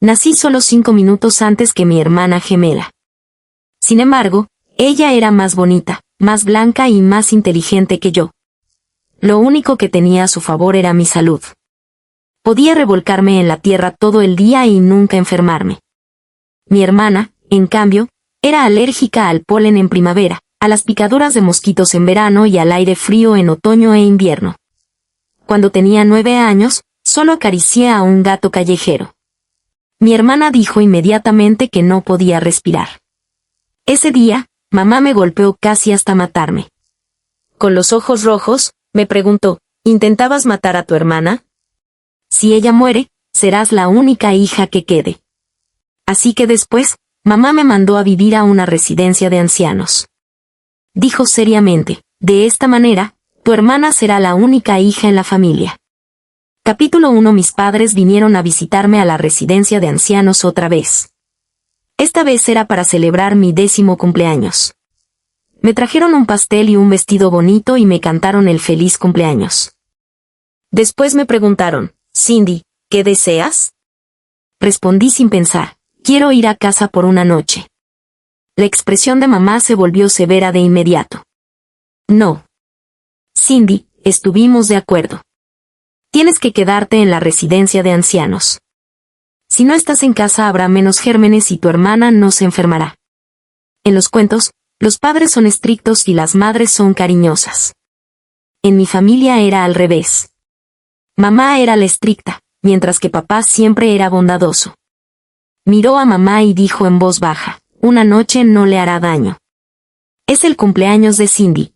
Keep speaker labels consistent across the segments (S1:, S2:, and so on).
S1: Nací solo 5 minutos antes que mi hermana gemela. Sin embargo, ella era más bonita, más blanca y más inteligente que yo. Lo único que tenía a su favor era mi salud. Podía revolcarme en la tierra todo el día y nunca enfermarme. Mi hermana, en cambio, era alérgica al polen en primavera, a las picaduras de mosquitos en verano y al aire frío en otoño e invierno. Cuando tenía 9 años, solo acaricié a un gato callejero. Mi hermana dijo inmediatamente que no podía respirar. Ese día, mamá me golpeó casi hasta matarme. Con los ojos rojos, me preguntó, ¿intentabas matar a tu hermana? Si ella muere, serás la única hija que quede. Así que después, mamá me mandó a vivir a una residencia de ancianos. Dijo seriamente, de esta manera, tu hermana será la única hija en la familia. Capítulo 1. Mis padres vinieron a visitarme a la residencia de ancianos otra vez. Esta vez era para celebrar mi 10º cumpleaños. Me trajeron un pastel y un vestido bonito y me cantaron el feliz cumpleaños. Después me preguntaron, Cindy, ¿qué deseas? Respondí sin pensar, quiero ir a casa por una noche. La expresión de mamá se volvió severa de inmediato. No. Cindy, estuvimos de acuerdo. Tienes que quedarte en la residencia de ancianos. Si no estás en casa habrá menos gérmenes y tu hermana no se enfermará. En los cuentos, los padres son estrictos y las madres son cariñosas. En mi familia era al revés. Mamá era la estricta, mientras que papá siempre era bondadoso. Miró a mamá y dijo en voz baja, una noche no le hará daño. Es el cumpleaños de Cindy.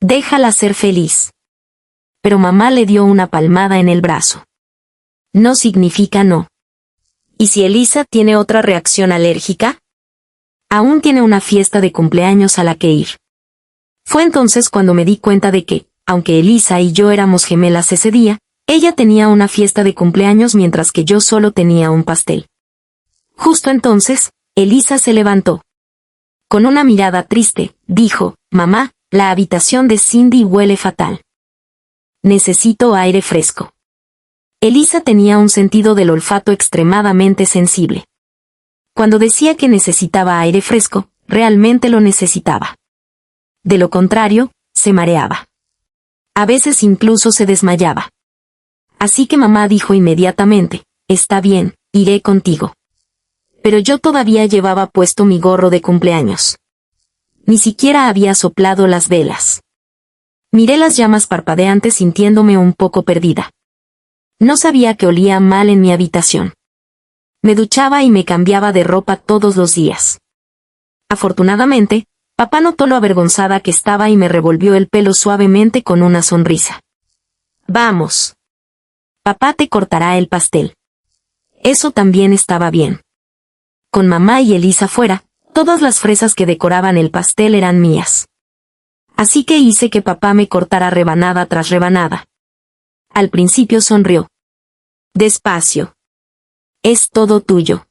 S1: Déjala ser feliz. Pero mamá le dio una palmada en el brazo. No significa no. ¿Y si Elisa tiene otra reacción alérgica? Aún tiene una fiesta de cumpleaños a la que ir. Fue entonces cuando me di cuenta de que, aunque Elisa y yo éramos gemelas ese día, ella tenía una fiesta de cumpleaños mientras que yo solo tenía un pastel. Justo entonces, Elisa se levantó. Con una mirada triste, dijo, mamá, la habitación de Cindy huele fatal. Necesito aire fresco. Elisa tenía un sentido del olfato extremadamente sensible. Cuando decía que necesitaba aire fresco, realmente lo necesitaba. De lo contrario, se mareaba. A veces incluso se desmayaba. Así que mamá dijo inmediatamente, está bien, iré contigo. Pero yo todavía llevaba puesto mi gorro de cumpleaños. Ni siquiera había soplado las velas. Miré las llamas parpadeantes sintiéndome un poco perdida. No sabía que olía mal en mi habitación. Me duchaba y me cambiaba de ropa todos los días. Afortunadamente, papá notó lo avergonzada que estaba y me revolvió el pelo suavemente con una sonrisa. Vamos. Papá te cortará el pastel. Eso también estaba bien. Con mamá y Elisa fuera, todas las fresas que decoraban el pastel eran mías. Así que hice que papá me cortara rebanada tras rebanada. Al principio sonrió. Despacio. Es todo tuyo.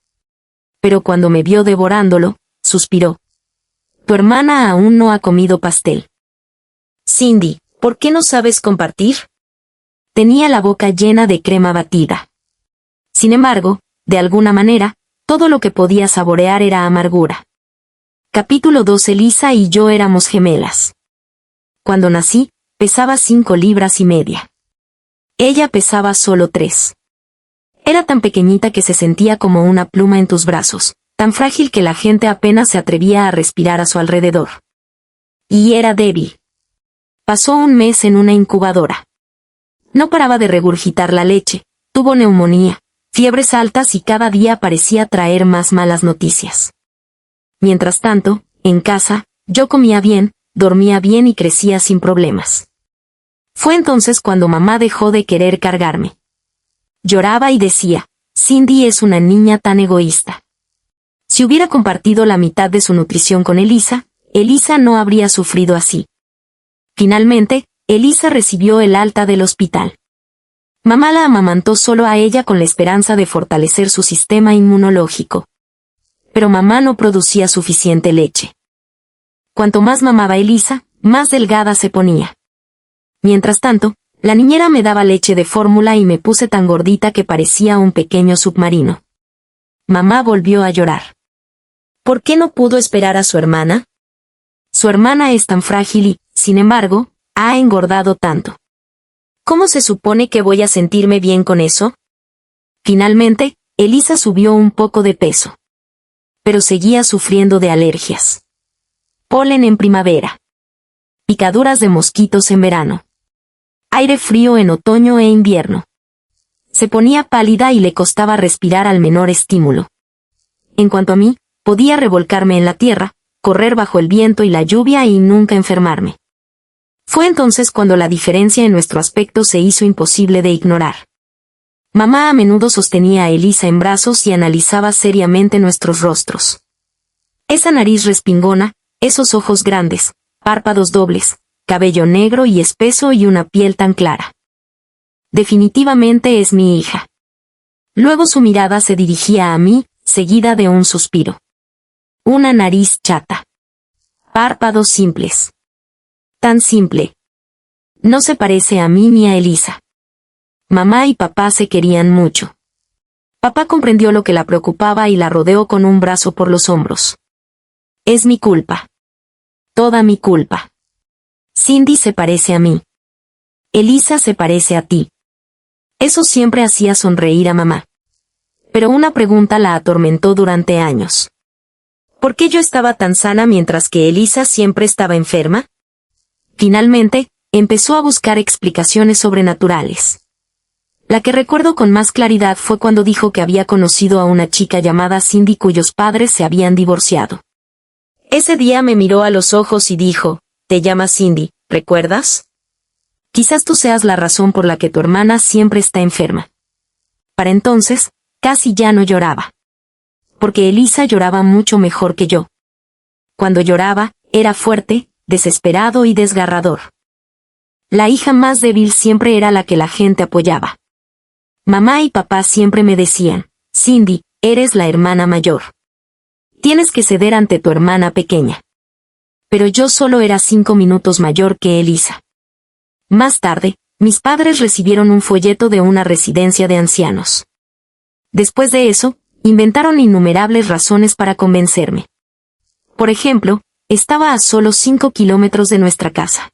S1: Pero cuando me vio devorándolo, suspiró. Tu hermana aún no ha comido pastel. Cindy, ¿por qué no sabes compartir? Tenía la boca llena de crema batida. Sin embargo, de alguna manera, todo lo que podía saborear era amargura. Capítulo 2. Elisa y yo éramos gemelas. Cuando nací, pesaba 5 libras y media. Ella pesaba solo 3. Era tan pequeñita que se sentía como una pluma en tus brazos, tan frágil que la gente apenas se atrevía a respirar a su alrededor. Y era débil. Pasó un mes en una incubadora. No paraba de regurgitar la leche, tuvo neumonía, fiebres altas y cada día parecía traer más malas noticias. Mientras tanto, en casa, yo comía bien, dormía bien y crecía sin problemas. Fue entonces cuando mamá dejó de querer cargarme. Lloraba y decía, Cindy es una niña tan egoísta. Si hubiera compartido la mitad de su nutrición con Elisa, Elisa no habría sufrido así. Finalmente, Elisa recibió el alta del hospital. Mamá la amamantó solo a ella con la esperanza de fortalecer su sistema inmunológico. Pero mamá no producía suficiente leche. Cuanto más mamaba Elisa, más delgada se ponía. Mientras tanto, la niñera me daba leche de fórmula y me puse tan gordita que parecía un pequeño submarino. mamá volvió a llorar. ¿Por qué no pudo esperar a su hermana? Su hermana es tan frágil y, sin embargo, ha engordado tanto. ¿Cómo se supone que voy a sentirme bien con eso? Finalmente, Elisa subió un poco de peso. Pero seguía sufriendo de alergias. Polen en primavera. Picaduras de mosquitos en verano. Aire frío en otoño e invierno. Se ponía pálida y le costaba respirar al menor estímulo. En cuanto a mí, podía revolcarme en la tierra, correr bajo el viento y la lluvia y nunca enfermarme. Fue entonces cuando la diferencia en nuestro aspecto se hizo imposible de ignorar. Mamá a menudo sostenía a Elisa en brazos y analizaba seriamente nuestros rostros. Esa nariz respingona, esos ojos grandes, párpados dobles, cabello negro y espeso y una piel tan clara. Definitivamente es mi hija. Luego su mirada se dirigía a mí, seguida de un suspiro. Una nariz chata. Párpados simples. Tan simple. No se parece a mí ni a Elisa. Mamá y papá se querían mucho. Papá comprendió lo que la preocupaba y la rodeó con un brazo por los hombros. Es mi culpa. Toda mi culpa. Cindy se parece a mí. Elisa se parece a ti. Eso siempre hacía sonreír a mamá. Pero una pregunta la atormentó durante años. ¿Por qué yo estaba tan sana mientras que Elisa siempre estaba enferma? Finalmente, empezó a buscar explicaciones sobrenaturales. La que recuerdo con más claridad fue cuando dijo que había conocido a una chica llamada Cindy cuyos padres se habían divorciado. Ese día me miró a los ojos y dijo, «Te llamas Cindy, ¿recuerdas? Quizás tú seas la razón por la que tu hermana siempre está enferma». Para entonces, casi ya no lloraba. Porque Elisa lloraba mucho mejor que yo. Cuando lloraba, era fuerte, desesperado y desgarrador. La hija más débil siempre era la que la gente apoyaba. Mamá y papá siempre me decían, «Cindy, eres la hermana mayor. Tienes que ceder ante tu hermana pequeña». Pero yo solo era 5 minutos mayor que Elisa. Más tarde, mis padres recibieron un folleto de una residencia de ancianos. Después de eso, inventaron innumerables razones para convencerme. Por ejemplo, estaba a solo 5 kilómetros de nuestra casa.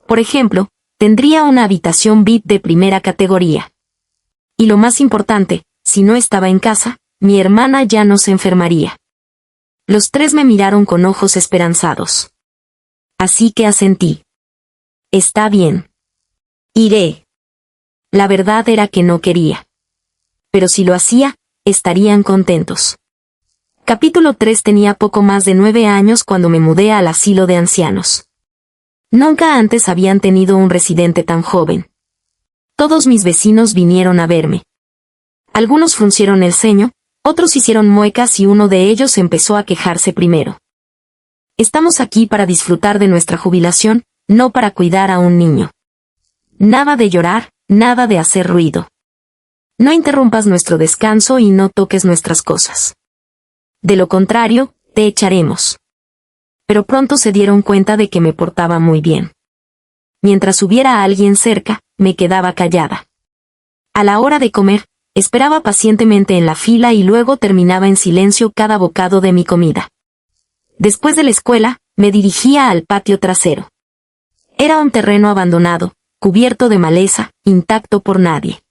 S1: Por ejemplo, tendría una habitación VIP de primera categoría. Y lo más importante, si no estaba en casa, mi hermana ya no se enfermaría. Los tres me miraron con ojos esperanzados. Así que asentí. Está bien. Iré. La verdad era que no quería. Pero si lo hacía, estarían contentos. Capítulo 3. Tenía poco más de 9 años cuando me mudé al asilo de ancianos. Nunca antes habían tenido un residente tan joven. Todos mis vecinos vinieron a verme. Algunos fruncieron el ceño, otros hicieron muecas y uno de ellos empezó a quejarse primero. Estamos aquí para disfrutar de nuestra jubilación, no para cuidar a un niño. Nada de llorar, nada de hacer ruido. No interrumpas nuestro descanso y no toques nuestras cosas. De lo contrario, te echaremos. Pero pronto se dieron cuenta de que me portaba muy bien. Mientras hubiera alguien cerca, me quedaba callada. A la hora de comer, esperaba pacientemente en la fila y luego terminaba en silencio cada bocado de mi comida. Después de la escuela, me dirigía al patio trasero. Era un terreno abandonado, cubierto de maleza, intacto por nadie.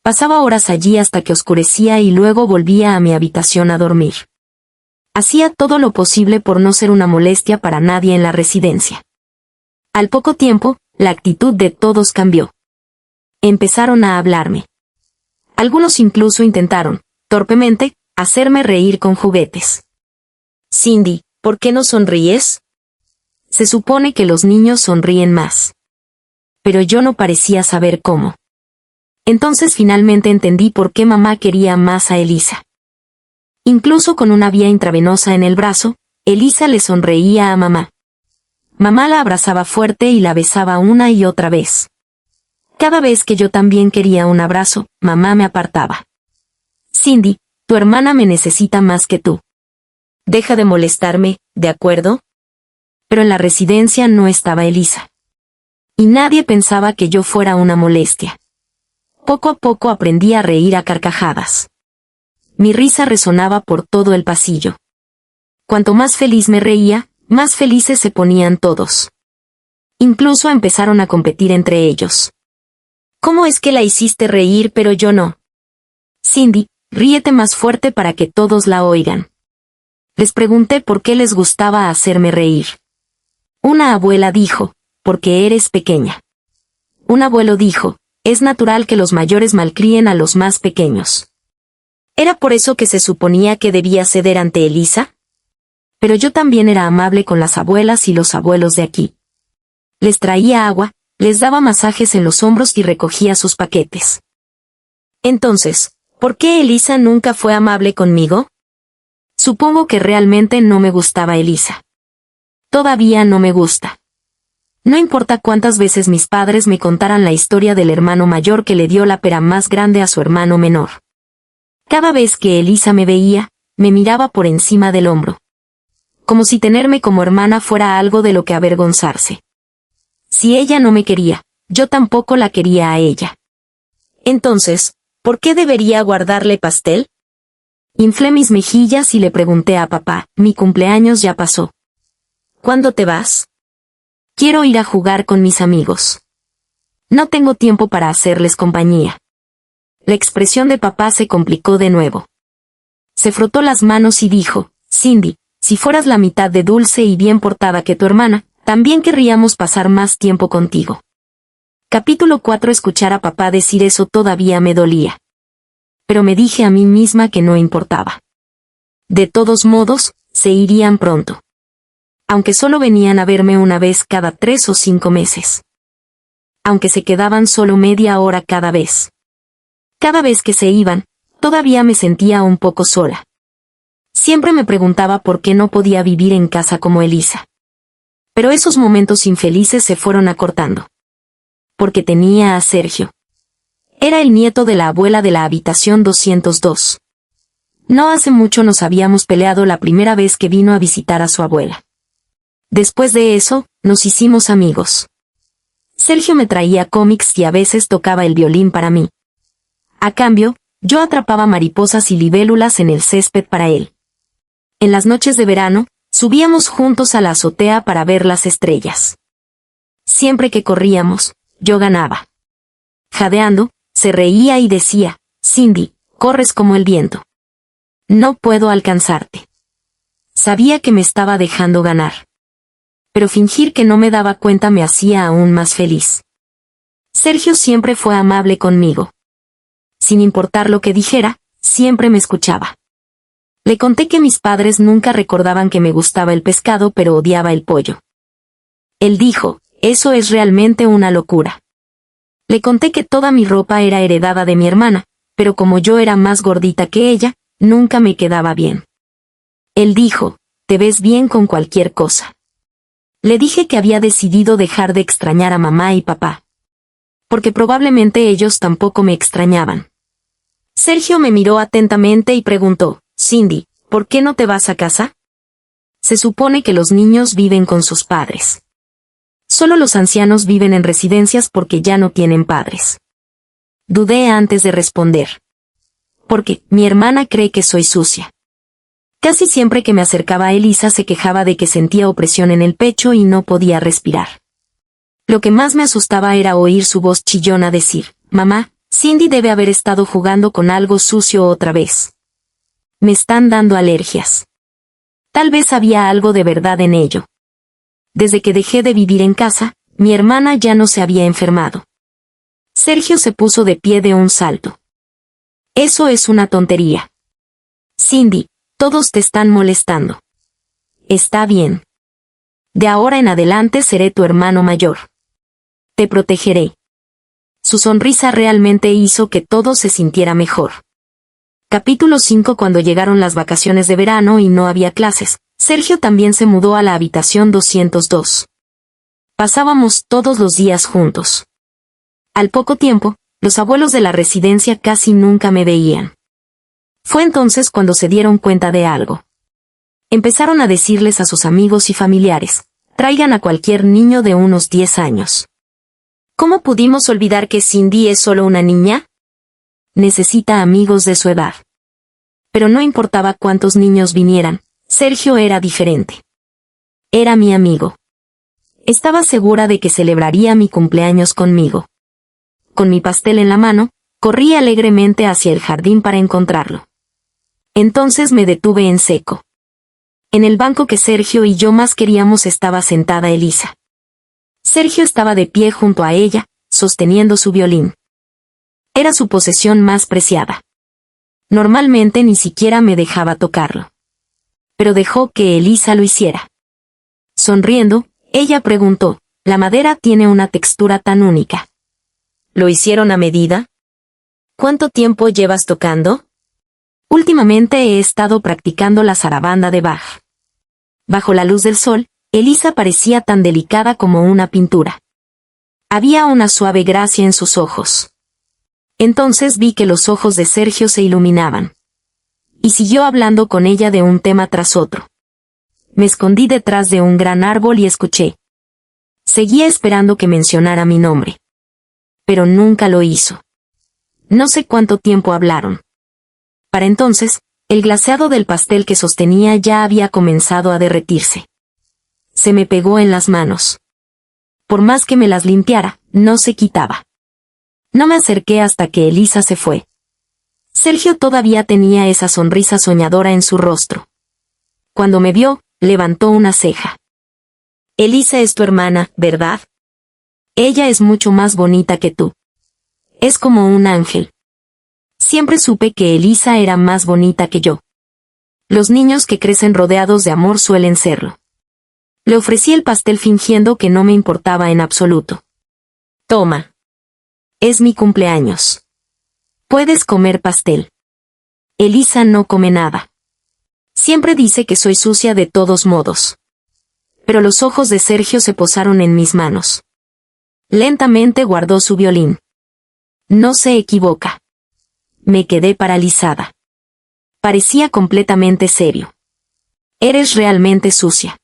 S1: Pasaba horas allí hasta que oscurecía y luego volvía a mi habitación a dormir. Hacía todo lo posible por no ser una molestia para nadie en la residencia. Al poco tiempo, la actitud de todos cambió. Empezaron a hablarme. Algunos incluso intentaron, torpemente, hacerme reír con juguetes. Cindy, ¿por qué no sonríes? Se supone que los niños sonríen más. Pero yo no parecía saber cómo. Entonces finalmente entendí por qué mamá quería más a Elisa. Incluso con una vía intravenosa en el brazo, Elisa le sonreía a mamá. Mamá la abrazaba fuerte y la besaba una y otra vez. Cada vez que yo también quería un abrazo, mamá me apartaba. Cindy, tu hermana me necesita más que tú. Deja de molestarme, ¿de acuerdo? Pero en la residencia no estaba Elisa. Y nadie pensaba que yo fuera una molestia. Poco a poco aprendí a reír a carcajadas. Mi risa resonaba por todo el pasillo. Cuanto más feliz me reía, más felices se ponían todos. Incluso empezaron a competir entre ellos. ¿Cómo es que la hiciste reír pero yo no? Cindy, ríete más fuerte para que todos la oigan. Les pregunté por qué les gustaba hacerme reír. Una abuela dijo, porque eres pequeña. Un abuelo dijo, es natural que los mayores malcríen a los más pequeños. ¿Era por eso que se suponía que debía ceder ante Elisa? Pero yo también era amable con las abuelas y los abuelos de aquí. Les traía agua, les daba masajes en los hombros y recogía sus paquetes. Entonces, ¿por qué Elisa nunca fue amable conmigo? Supongo que realmente no me gustaba Elisa. Todavía no me gusta. No importa cuántas veces mis padres me contaran la historia del hermano mayor que le dio la pera más grande a su hermano menor. Cada vez que Elisa me veía, me miraba por encima del hombro. Como si tenerme como hermana fuera algo de lo que avergonzarse. Si ella no me quería, yo tampoco la quería a ella. Entonces, ¿por qué debería guardarle pastel? Inflé mis mejillas y le pregunté a papá, mi cumpleaños ya pasó. ¿Cuándo te vas? Quiero ir a jugar con mis amigos. No tengo tiempo para hacerles compañía. La expresión de papá se complicó de nuevo. Se frotó las manos y dijo, Cindy, si fueras la mitad de dulce y bien portada que tu hermana, también querríamos pasar más tiempo contigo. Capítulo 4. Escuchar a papá decir eso todavía me dolía. Pero me dije a mí misma que no importaba. De todos modos, se irían pronto. Aunque solo venían a verme una vez cada 3 o 5 meses. Aunque se quedaban solo media hora cada vez. Cada vez que se iban, todavía me sentía un poco sola. Siempre me preguntaba por qué no podía vivir en casa como Elisa. Pero esos momentos infelices se fueron acortando. Porque tenía a Sergio. Era el nieto de la abuela de la habitación 202. No hace mucho nos habíamos peleado la primera vez que vino a visitar a su abuela. Después de eso, nos hicimos amigos. Sergio me traía cómics y a veces tocaba el violín para mí. A cambio, yo atrapaba mariposas y libélulas en el césped para él. En las noches de verano, subíamos juntos a la azotea para ver las estrellas. Siempre que corríamos, yo ganaba. Jadeando, se reía y decía, Cindy, corres como el viento. No puedo alcanzarte. Sabía que me estaba dejando ganar. Pero fingir que no me daba cuenta me hacía aún más feliz. Sergio siempre fue amable conmigo. Sin importar lo que dijera, siempre me escuchaba. Le conté que mis padres nunca recordaban que me gustaba el pescado pero odiaba el pollo. Él dijo, eso es realmente una locura. Le conté que toda mi ropa era heredada de mi hermana, pero como yo era más gordita que ella, nunca me quedaba bien. Él dijo, te ves bien con cualquier cosa. Le dije que había decidido dejar de extrañar a mamá y papá. Porque probablemente ellos tampoco me extrañaban. Sergio me miró atentamente y preguntó, Cindy, ¿por qué no te vas a casa? Se supone que los niños viven con sus padres. Solo los ancianos viven en residencias porque ya no tienen padres. Dudé antes de responder. Porque, mi hermana cree que soy sucia. Casi siempre que me acercaba a Elisa se quejaba de que sentía opresión en el pecho y no podía respirar. Lo que más me asustaba era oír su voz chillona decir, mamá, Cindy debe haber estado jugando con algo sucio otra vez. Me están dando alergias. Tal vez había algo de verdad en ello. Desde que dejé de vivir en casa, mi hermana ya no se había enfermado. Sergio se puso de pie de un salto. Eso es una tontería. Cindy, todos te están molestando. Está bien. De ahora en adelante seré tu hermano mayor. Te protegeré. Su sonrisa realmente hizo que todo se sintiera mejor. Capítulo 5. Cuando llegaron las vacaciones de verano y no había clases, Sergio también se mudó a la habitación 202. Pasábamos todos los días juntos. Al poco tiempo, los abuelos de la residencia casi nunca me veían. Fue entonces cuando se dieron cuenta de algo. Empezaron a decirles a sus amigos y familiares, traigan a cualquier niño de unos 10 años. ¿Cómo pudimos olvidar que Cindy es solo una niña? Necesita amigos de su edad. Pero no importaba cuántos niños vinieran, Sergio era diferente. Era mi amigo. Estaba segura de que celebraría mi cumpleaños conmigo. Con mi pastel en la mano, corrí alegremente hacia el jardín para encontrarlo. Entonces me detuve en seco. En el banco que Sergio y yo más queríamos estaba sentada Elisa. Sergio estaba de pie junto a ella, sosteniendo su violín. Era su posesión más preciada. Normalmente ni siquiera me dejaba tocarlo. Pero dejó que Elisa lo hiciera. Sonriendo, ella preguntó, «¿La madera tiene una textura tan única? ¿Lo hicieron a medida? ¿Cuánto tiempo llevas tocando?» Últimamente he estado practicando la zarabanda de Bach. Bajo la luz del sol, Elisa parecía tan delicada como una pintura. Había una suave gracia en sus ojos. Entonces vi que los ojos de Sergio se iluminaban. Y siguió hablando con ella de un tema tras otro. Me escondí detrás de un gran árbol y escuché. Seguía esperando que mencionara mi nombre. Pero nunca lo hizo. No sé cuánto tiempo hablaron. Para entonces, el glaseado del pastel que sostenía ya había comenzado a derretirse. Se me pegó en las manos. Por más que me las limpiara, no se quitaba. No me acerqué hasta que Elisa se fue. Sergio todavía tenía esa sonrisa soñadora en su rostro. Cuando me vio, levantó una ceja. Elisa es tu hermana, ¿verdad? Ella es mucho más bonita que tú. Es como un ángel. Siempre supe que Elisa era más bonita que yo. Los niños que crecen rodeados de amor suelen serlo. Le ofrecí el pastel fingiendo que no me importaba en absoluto. Toma. Es mi cumpleaños. Puedes comer pastel. Elisa no come nada. Siempre dice que soy sucia de todos modos. Pero los ojos de Sergio se posaron en mis manos. Lentamente guardó su violín. No se equivoca. Me quedé paralizada. Parecía completamente serio. Eres realmente sucia.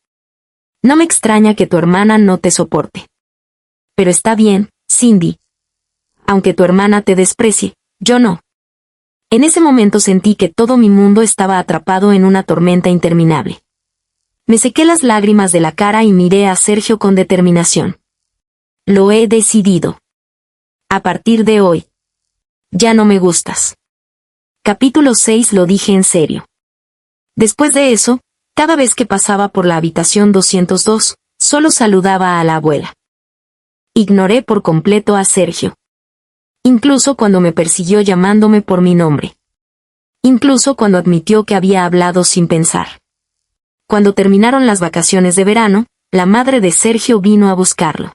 S1: No me extraña que tu hermana no te soporte. Pero está bien, Cindy. Aunque tu hermana te desprecie, yo no. En ese momento sentí que todo mi mundo estaba atrapado en una tormenta interminable. Me sequé las lágrimas de la cara y miré a Sergio con determinación. Lo he decidido. A partir de hoy. Ya no me gustas. Capítulo 6. Lo dije en serio. Después de eso, cada vez que pasaba por la habitación 202, solo saludaba a la abuela. Ignoré por completo a Sergio. Incluso cuando me persiguió llamándome por mi nombre. Incluso cuando admitió que había hablado sin pensar. Cuando terminaron las vacaciones de verano, la madre de Sergio vino a buscarlo.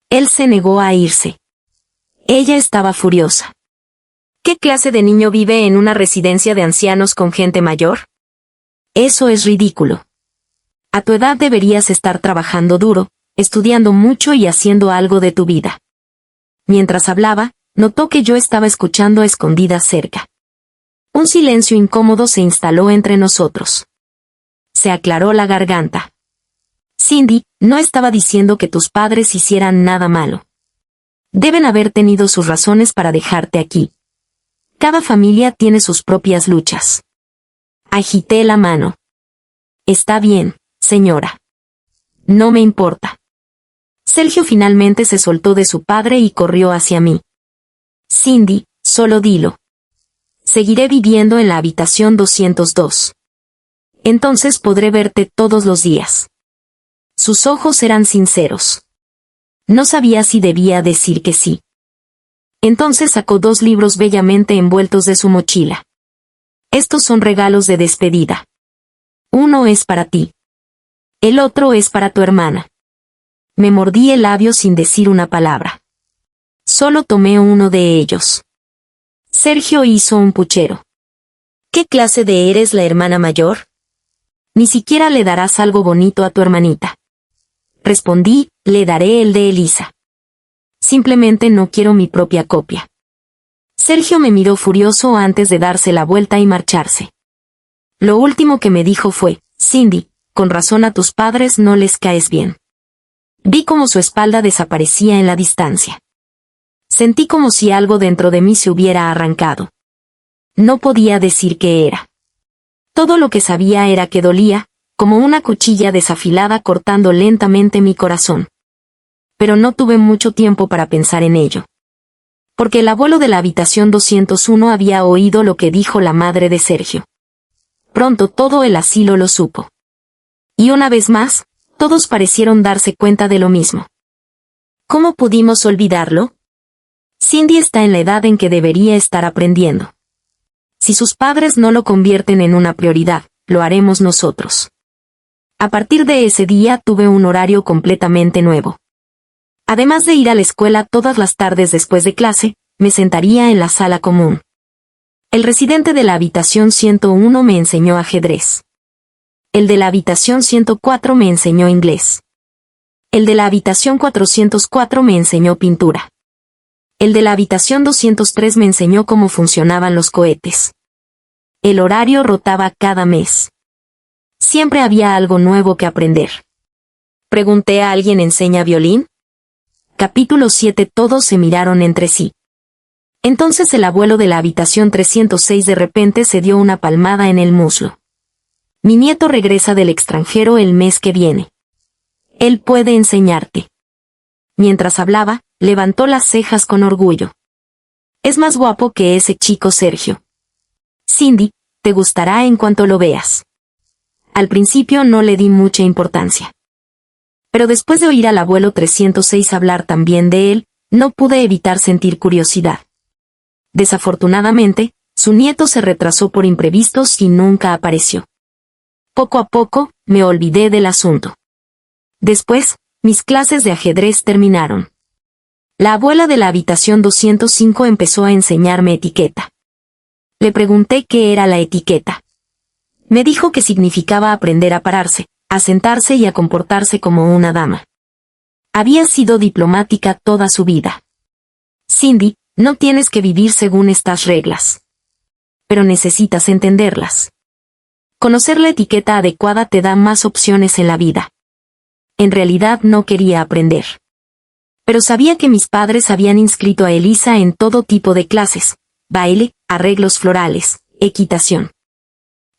S1: Él se negó a irse. Ella estaba furiosa. ¿Qué clase de niño vive en una residencia de ancianos con gente mayor? Eso es ridículo. A tu edad deberías estar trabajando duro, estudiando mucho y haciendo algo de tu vida. Mientras hablaba, notó que yo estaba escuchando a escondidas cerca. Un silencio incómodo se instaló entre nosotros. Se aclaró la garganta. Cindy, no estaba diciendo que tus padres hicieran nada malo. Deben haber tenido sus razones para dejarte aquí. Cada familia tiene sus propias luchas. Agité la mano. Está bien, señora. No me importa. Sergio finalmente se soltó de su padre y corrió hacia mí. Cindy, solo dilo. Seguiré viviendo en la habitación 202. Entonces podré verte todos los días. Sus ojos eran sinceros. No sabía si debía decir que sí. Entonces sacó 2 libros bellamente envueltos de su mochila. Estos son regalos de despedida. Uno es para ti. El otro es para tu hermana. Me mordí el labio sin decir una palabra. Solo tomé uno de ellos. Sergio hizo un puchero. ¿Qué clase de eres la hermana mayor? Ni siquiera le darás algo bonito a tu hermanita. Respondí, le daré el de Elisa. Simplemente no quiero mi propia copia. Sergio me miró furioso antes de darse la vuelta y marcharse. Lo último que me dijo fue, Cindy, con razón a tus padres no les caes bien. Vi cómo su espalda desaparecía en la distancia. Sentí como si algo dentro de mí se hubiera arrancado. no podía decir qué era. Todo lo que sabía era que dolía, como una cuchilla desafilada cortando lentamente mi corazón. Pero no tuve mucho tiempo para pensar en ello. Porque el abuelo de la habitación 201 había oído lo que dijo la madre de Sergio. Pronto todo el asilo lo supo. Y una vez más, todos parecieron darse cuenta de lo mismo. ¿Cómo pudimos olvidarlo? Cindy está en la edad en que debería estar aprendiendo. Si sus padres no lo convierten en una prioridad, lo haremos nosotros. A partir de ese día tuve un horario completamente nuevo. Además de ir a la escuela todas las tardes después de clase, me sentaría en la sala común. El residente de la habitación 101 me enseñó ajedrez. El de la habitación 104 me enseñó inglés. El de la habitación 404 me enseñó pintura. El de la habitación 203 me enseñó cómo funcionaban los cohetes. El horario rotaba cada mes. Siempre había algo nuevo que aprender. Pregunté a alguien: ¿enseña violín? Capítulo 7. Todos se miraron entre sí. Entonces el abuelo de la habitación 306 de repente se dio una palmada en el muslo. Mi nieto regresa del extranjero el mes que viene. Él puede enseñarte. Mientras hablaba, levantó las cejas con orgullo. Es más guapo que ese chico Sergio. Cindy, te gustará en cuanto lo veas. Al principio no le di mucha importancia. Pero después de oír al abuelo 306 hablar también de él, no pude evitar sentir curiosidad. Desafortunadamente, su nieto se retrasó por imprevistos y nunca apareció. Poco a poco, me olvidé del asunto. Después, mis clases de ajedrez terminaron. La abuela de la habitación 205 empezó a enseñarme etiqueta. Le pregunté qué era la etiqueta. Me dijo que significaba aprender a pararse, a sentarse y a comportarse como una dama. Había sido diplomática toda su vida. Cindy, no tienes que vivir según estas reglas. Pero necesitas entenderlas. Conocer la etiqueta adecuada te da más opciones en la vida. En realidad no quería aprender. Pero sabía que mis padres habían inscrito a Elisa en todo tipo de clases: baile, arreglos florales, equitación.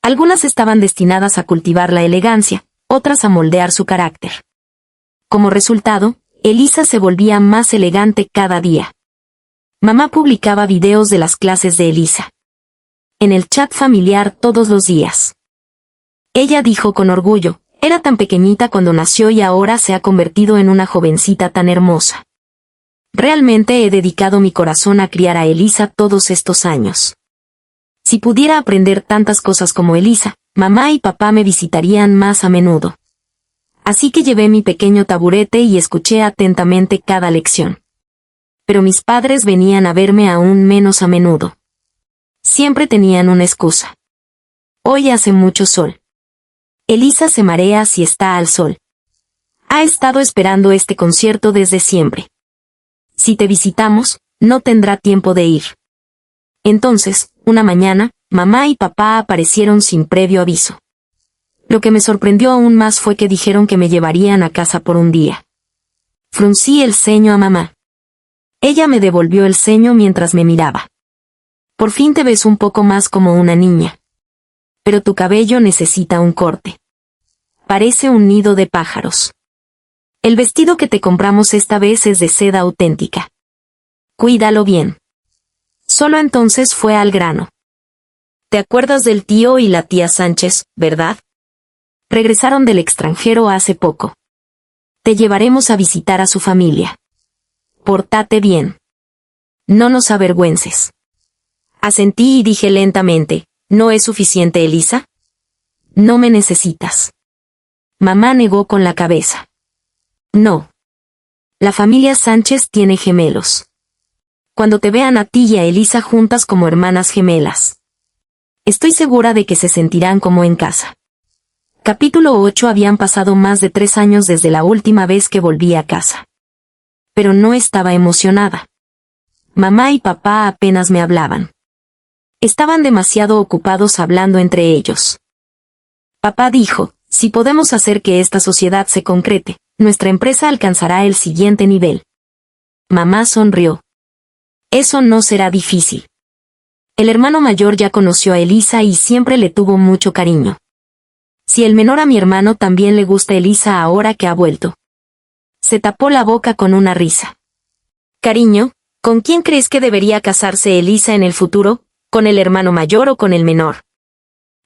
S1: Algunas estaban destinadas a cultivar la elegancia, otras a moldear su carácter. Como resultado, Elisa se volvía más elegante cada día. Mamá publicaba videos de las clases de Elisa en el chat familiar todos los días. Ella dijo con orgullo: era tan pequeñita cuando nació y ahora se ha convertido en una jovencita tan hermosa. Realmente he dedicado mi corazón a criar a Elisa todos estos años. Si pudiera aprender tantas cosas como Elisa, mamá y papá me visitarían más a menudo. Así que llevé mi pequeño taburete y escuché atentamente cada lección. Pero mis padres venían a verme aún menos a menudo. Siempre tenían una excusa. Hoy hace mucho sol. Elisa se marea si está al sol. Ha estado esperando este concierto desde siempre. Si te visitamos, no tendrá tiempo de ir. Entonces, una mañana, mamá y papá aparecieron sin previo aviso. Lo que me sorprendió aún más fue que dijeron que me llevarían a casa por un día. Fruncí el ceño a mamá. Ella me devolvió el ceño mientras me miraba. Por fin te ves un poco más como una niña. Pero tu cabello necesita un corte. Parece un nido de pájaros. El vestido que te compramos esta vez es de seda auténtica. Cuídalo bien. Solo entonces fue al grano. ¿Te acuerdas del tío y la tía Sánchez, verdad? Regresaron del extranjero hace poco. Te llevaremos a visitar a su familia. Pórtate bien. No nos avergüences. Asentí y dije lentamente: ¿no es suficiente, Elisa? No me necesitas. Mamá negó con la cabeza. No. La familia Sánchez tiene gemelos. Cuando te vean a ti y a Elisa juntas como hermanas gemelas, estoy segura de que se sentirán como en casa. Capítulo 8. Habían pasado más de 3 años desde la última vez que volví a casa. Pero no estaba emocionada. Mamá y papá apenas me hablaban. Estaban demasiado ocupados hablando entre ellos. Papá dijo: si podemos hacer que esta sociedad se concrete, nuestra empresa alcanzará el siguiente nivel. Mamá sonrió. Eso no será difícil. El hermano mayor ya conoció a Elisa y siempre le tuvo mucho cariño. Si el menor a mi hermano también le gusta Elisa ahora que ha vuelto. Se tapó la boca con una risa. Cariño, ¿con quién crees que debería casarse Elisa en el futuro? ¿Con el hermano mayor o con el menor?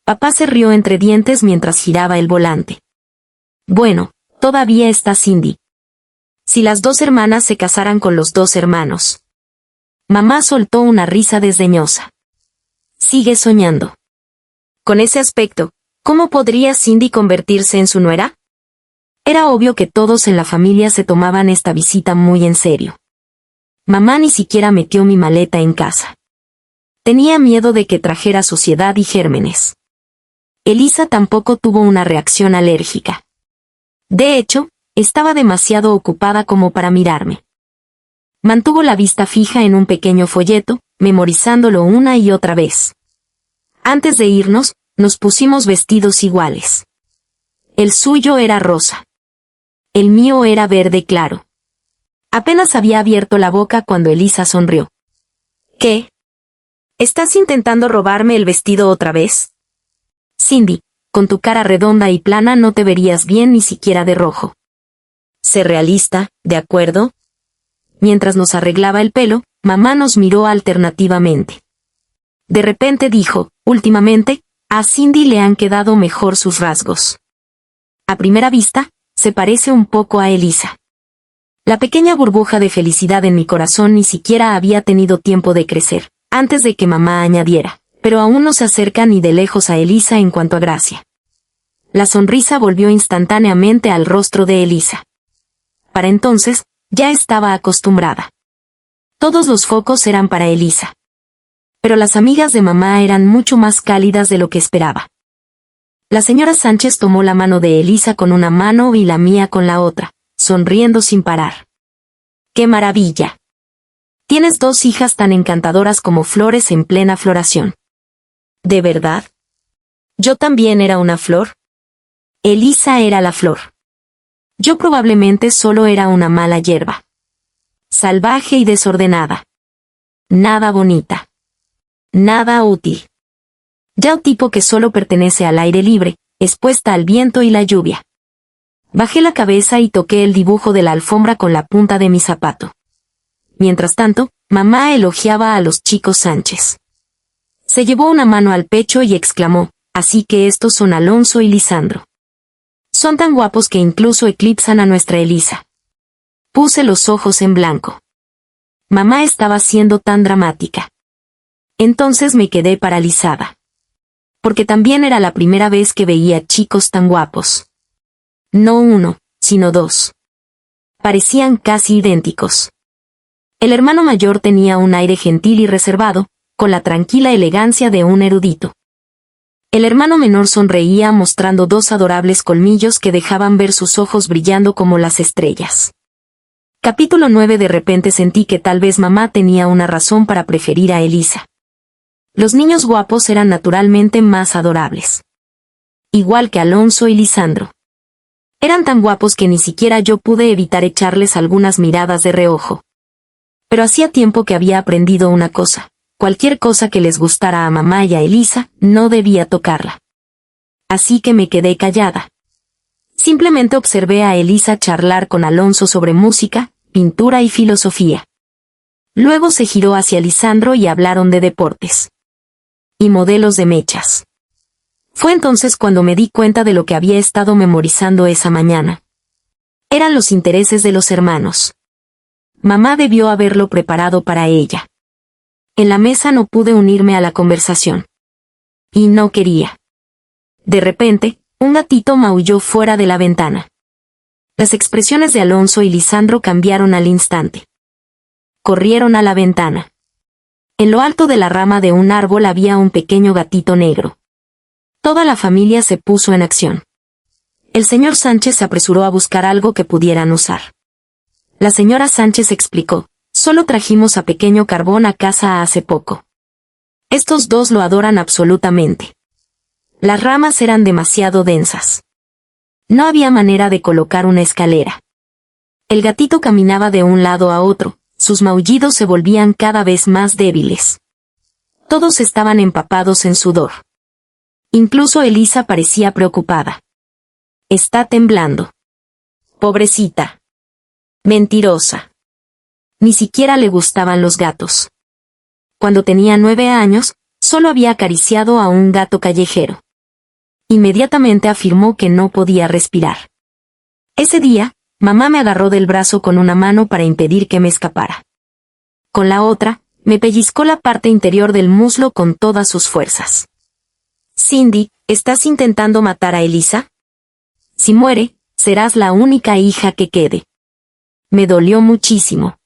S1: Papá se rió entre dientes mientras giraba el volante. Bueno, todavía está Cindy. Si las dos hermanas se casaran con los dos hermanos. Mamá soltó una risa desdeñosa. Sigue soñando. Con ese aspecto, ¿cómo podría Cindy convertirse en su nuera? Era obvio que todos en la familia se tomaban esta visita muy en serio. Mamá ni siquiera metió mi maleta en casa. Tenía miedo de que trajera suciedad y gérmenes. Elisa tampoco tuvo una reacción alérgica. De hecho, estaba demasiado ocupada como para mirarme. Mantuvo la vista fija en un pequeño folleto, memorizándolo una y otra vez. Antes de irnos, nos pusimos vestidos iguales. El suyo era rosa. El mío era verde claro. Apenas había abierto la boca cuando Elisa sonrió. ¿Qué? ¿Estás intentando robarme el vestido otra vez? Cindy, con tu cara redonda y plana no te verías bien ni siquiera de rojo. Sé realista, ¿de acuerdo? Mientras nos arreglaba el pelo, mamá nos miró alternativamente. De repente dijo, últimamente, a Cindy le han quedado mejor sus rasgos. A primera vista, se parece un poco a Elisa. La pequeña burbuja de felicidad en mi corazón ni siquiera había tenido tiempo de crecer, antes de que mamá añadiera, pero aún no se acerca ni de lejos a Elisa en cuanto a gracia. La sonrisa volvió instantáneamente al rostro de Elisa. Para entonces, ya estaba acostumbrada. Todos los focos eran para Elisa. Pero las amigas de mamá eran mucho más cálidas de lo que esperaba. La señora Sánchez tomó la mano de Elisa con una mano y la mía con la otra, sonriendo sin parar. ¡Qué maravilla! Tienes dos hijas tan encantadoras como flores en plena floración. ¿De verdad? ¿Yo también era una flor? Elisa era la flor. Yo probablemente solo era una mala hierba. Salvaje y desordenada. Nada bonita. Nada útil. Ya un tipo que solo pertenece al aire libre, expuesta al viento y la lluvia. Bajé la cabeza y toqué el dibujo de la alfombra con la punta de mi zapato. Mientras tanto, mamá elogiaba a los chicos Sánchez. Se llevó una mano al pecho y exclamó, así que estos son Alonso y Lisandro. Son tan guapos que incluso eclipsan a nuestra Elisa. Puse los ojos en blanco. Mamá estaba siendo tan dramática. Entonces me quedé paralizada. Porque también era la primera vez que veía chicos tan guapos. No uno, sino dos. Parecían casi idénticos. El hermano mayor tenía un aire gentil y reservado, con la tranquila elegancia de un erudito. El hermano menor sonreía mostrando dos adorables colmillos que dejaban ver sus ojos brillando como las estrellas. Capítulo 9. De repente sentí que tal vez mamá tenía una razón para preferir a Elisa. Los niños guapos eran naturalmente más adorables. Igual que Alonso y Lisandro. Eran tan guapos que ni siquiera yo pude evitar echarles algunas miradas de reojo. Pero hacía tiempo que había aprendido una cosa. Cualquier cosa que les gustara a mamá y a Elisa, no debía tocarla. Así que me quedé callada. Simplemente observé a Elisa charlar con Alonso sobre música, pintura y filosofía. Luego se giró hacia Lisandro y hablaron de deportes. Y modelos de mechas. Fue entonces cuando me di cuenta de lo que había estado memorizando esa mañana. Eran los intereses de los hermanos. Mamá debió haberlo preparado para ella. En la mesa no pude unirme a la conversación. Y no quería. De repente, un gatito maulló fuera de la ventana. Las expresiones de Alonso y Lisandro cambiaron al instante. Corrieron a la ventana. En lo alto de la rama de un árbol había un pequeño gatito negro. Toda la familia se puso en acción. El señor Sánchez se apresuró a buscar algo que pudieran usar. La señora Sánchez explicó, solo trajimos a Pequeño Carbón a casa hace poco. Estos dos lo adoran absolutamente. Las ramas eran demasiado densas. No había manera de colocar una escalera. El gatito caminaba de un lado a otro, sus maullidos se volvían cada vez más débiles. Todos estaban empapados en sudor. Incluso Elisa parecía preocupada. Está temblando. Pobrecita. Mentirosa. Ni siquiera le gustaban los gatos. Cuando tenía 9 años, solo había acariciado a un gato callejero. Inmediatamente afirmó que no podía respirar. Ese día, mamá me agarró del brazo con una mano para impedir que me escapara. Con la otra, me pellizcó la parte interior del muslo con todas sus fuerzas. Cindy, ¿estás intentando matar a Elisa? Si muere, serás la única hija que quede. Me dolió muchísimo.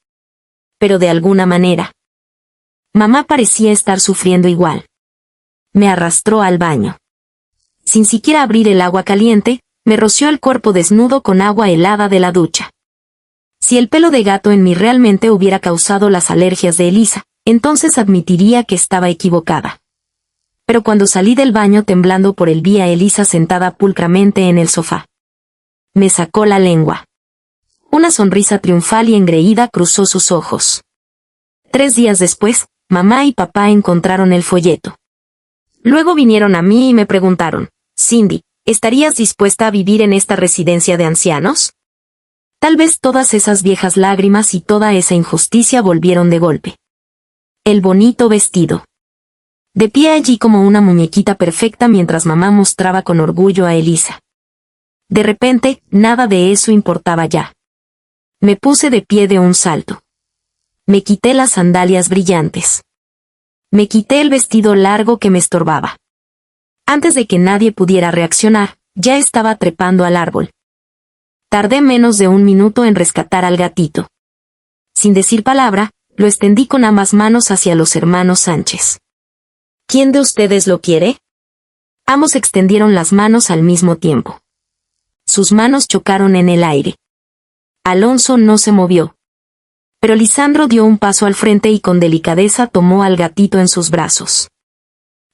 S1: Pero de alguna manera. Mamá parecía estar sufriendo igual. Me arrastró al baño. Sin siquiera abrir el agua caliente, me roció el cuerpo desnudo con agua helada de la ducha. Si el pelo de gato en mí realmente hubiera causado las alergias de Elisa, entonces admitiría que estaba equivocada. Pero cuando salí del baño temblando por él vi a Elisa sentada pulcramente en el sofá. Me sacó la lengua. Una sonrisa triunfal y engreída cruzó sus ojos. 3 días después, mamá y papá encontraron el folleto. Luego vinieron a mí y me preguntaron, Cindy, ¿estarías dispuesta a vivir en esta residencia de ancianos? Tal vez todas esas viejas lágrimas y toda esa injusticia volvieron de golpe. El bonito vestido. De pie allí como una muñequita perfecta mientras mamá mostraba con orgullo a Elisa. De repente, nada de eso importaba ya. Me puse de pie de un salto. Me quité las sandalias brillantes. Me quité el vestido largo que me estorbaba. Antes de que nadie pudiera reaccionar, ya estaba trepando al árbol. Tardé menos de 1 minuto en rescatar al gatito. Sin decir palabra, lo extendí con ambas manos hacia los hermanos Sánchez. ¿Quién de ustedes lo quiere? Ambos extendieron las manos al mismo tiempo. Sus manos chocaron en el aire. Alonso no se movió. Pero Lisandro dio un paso al frente y con delicadeza tomó al gatito en sus brazos.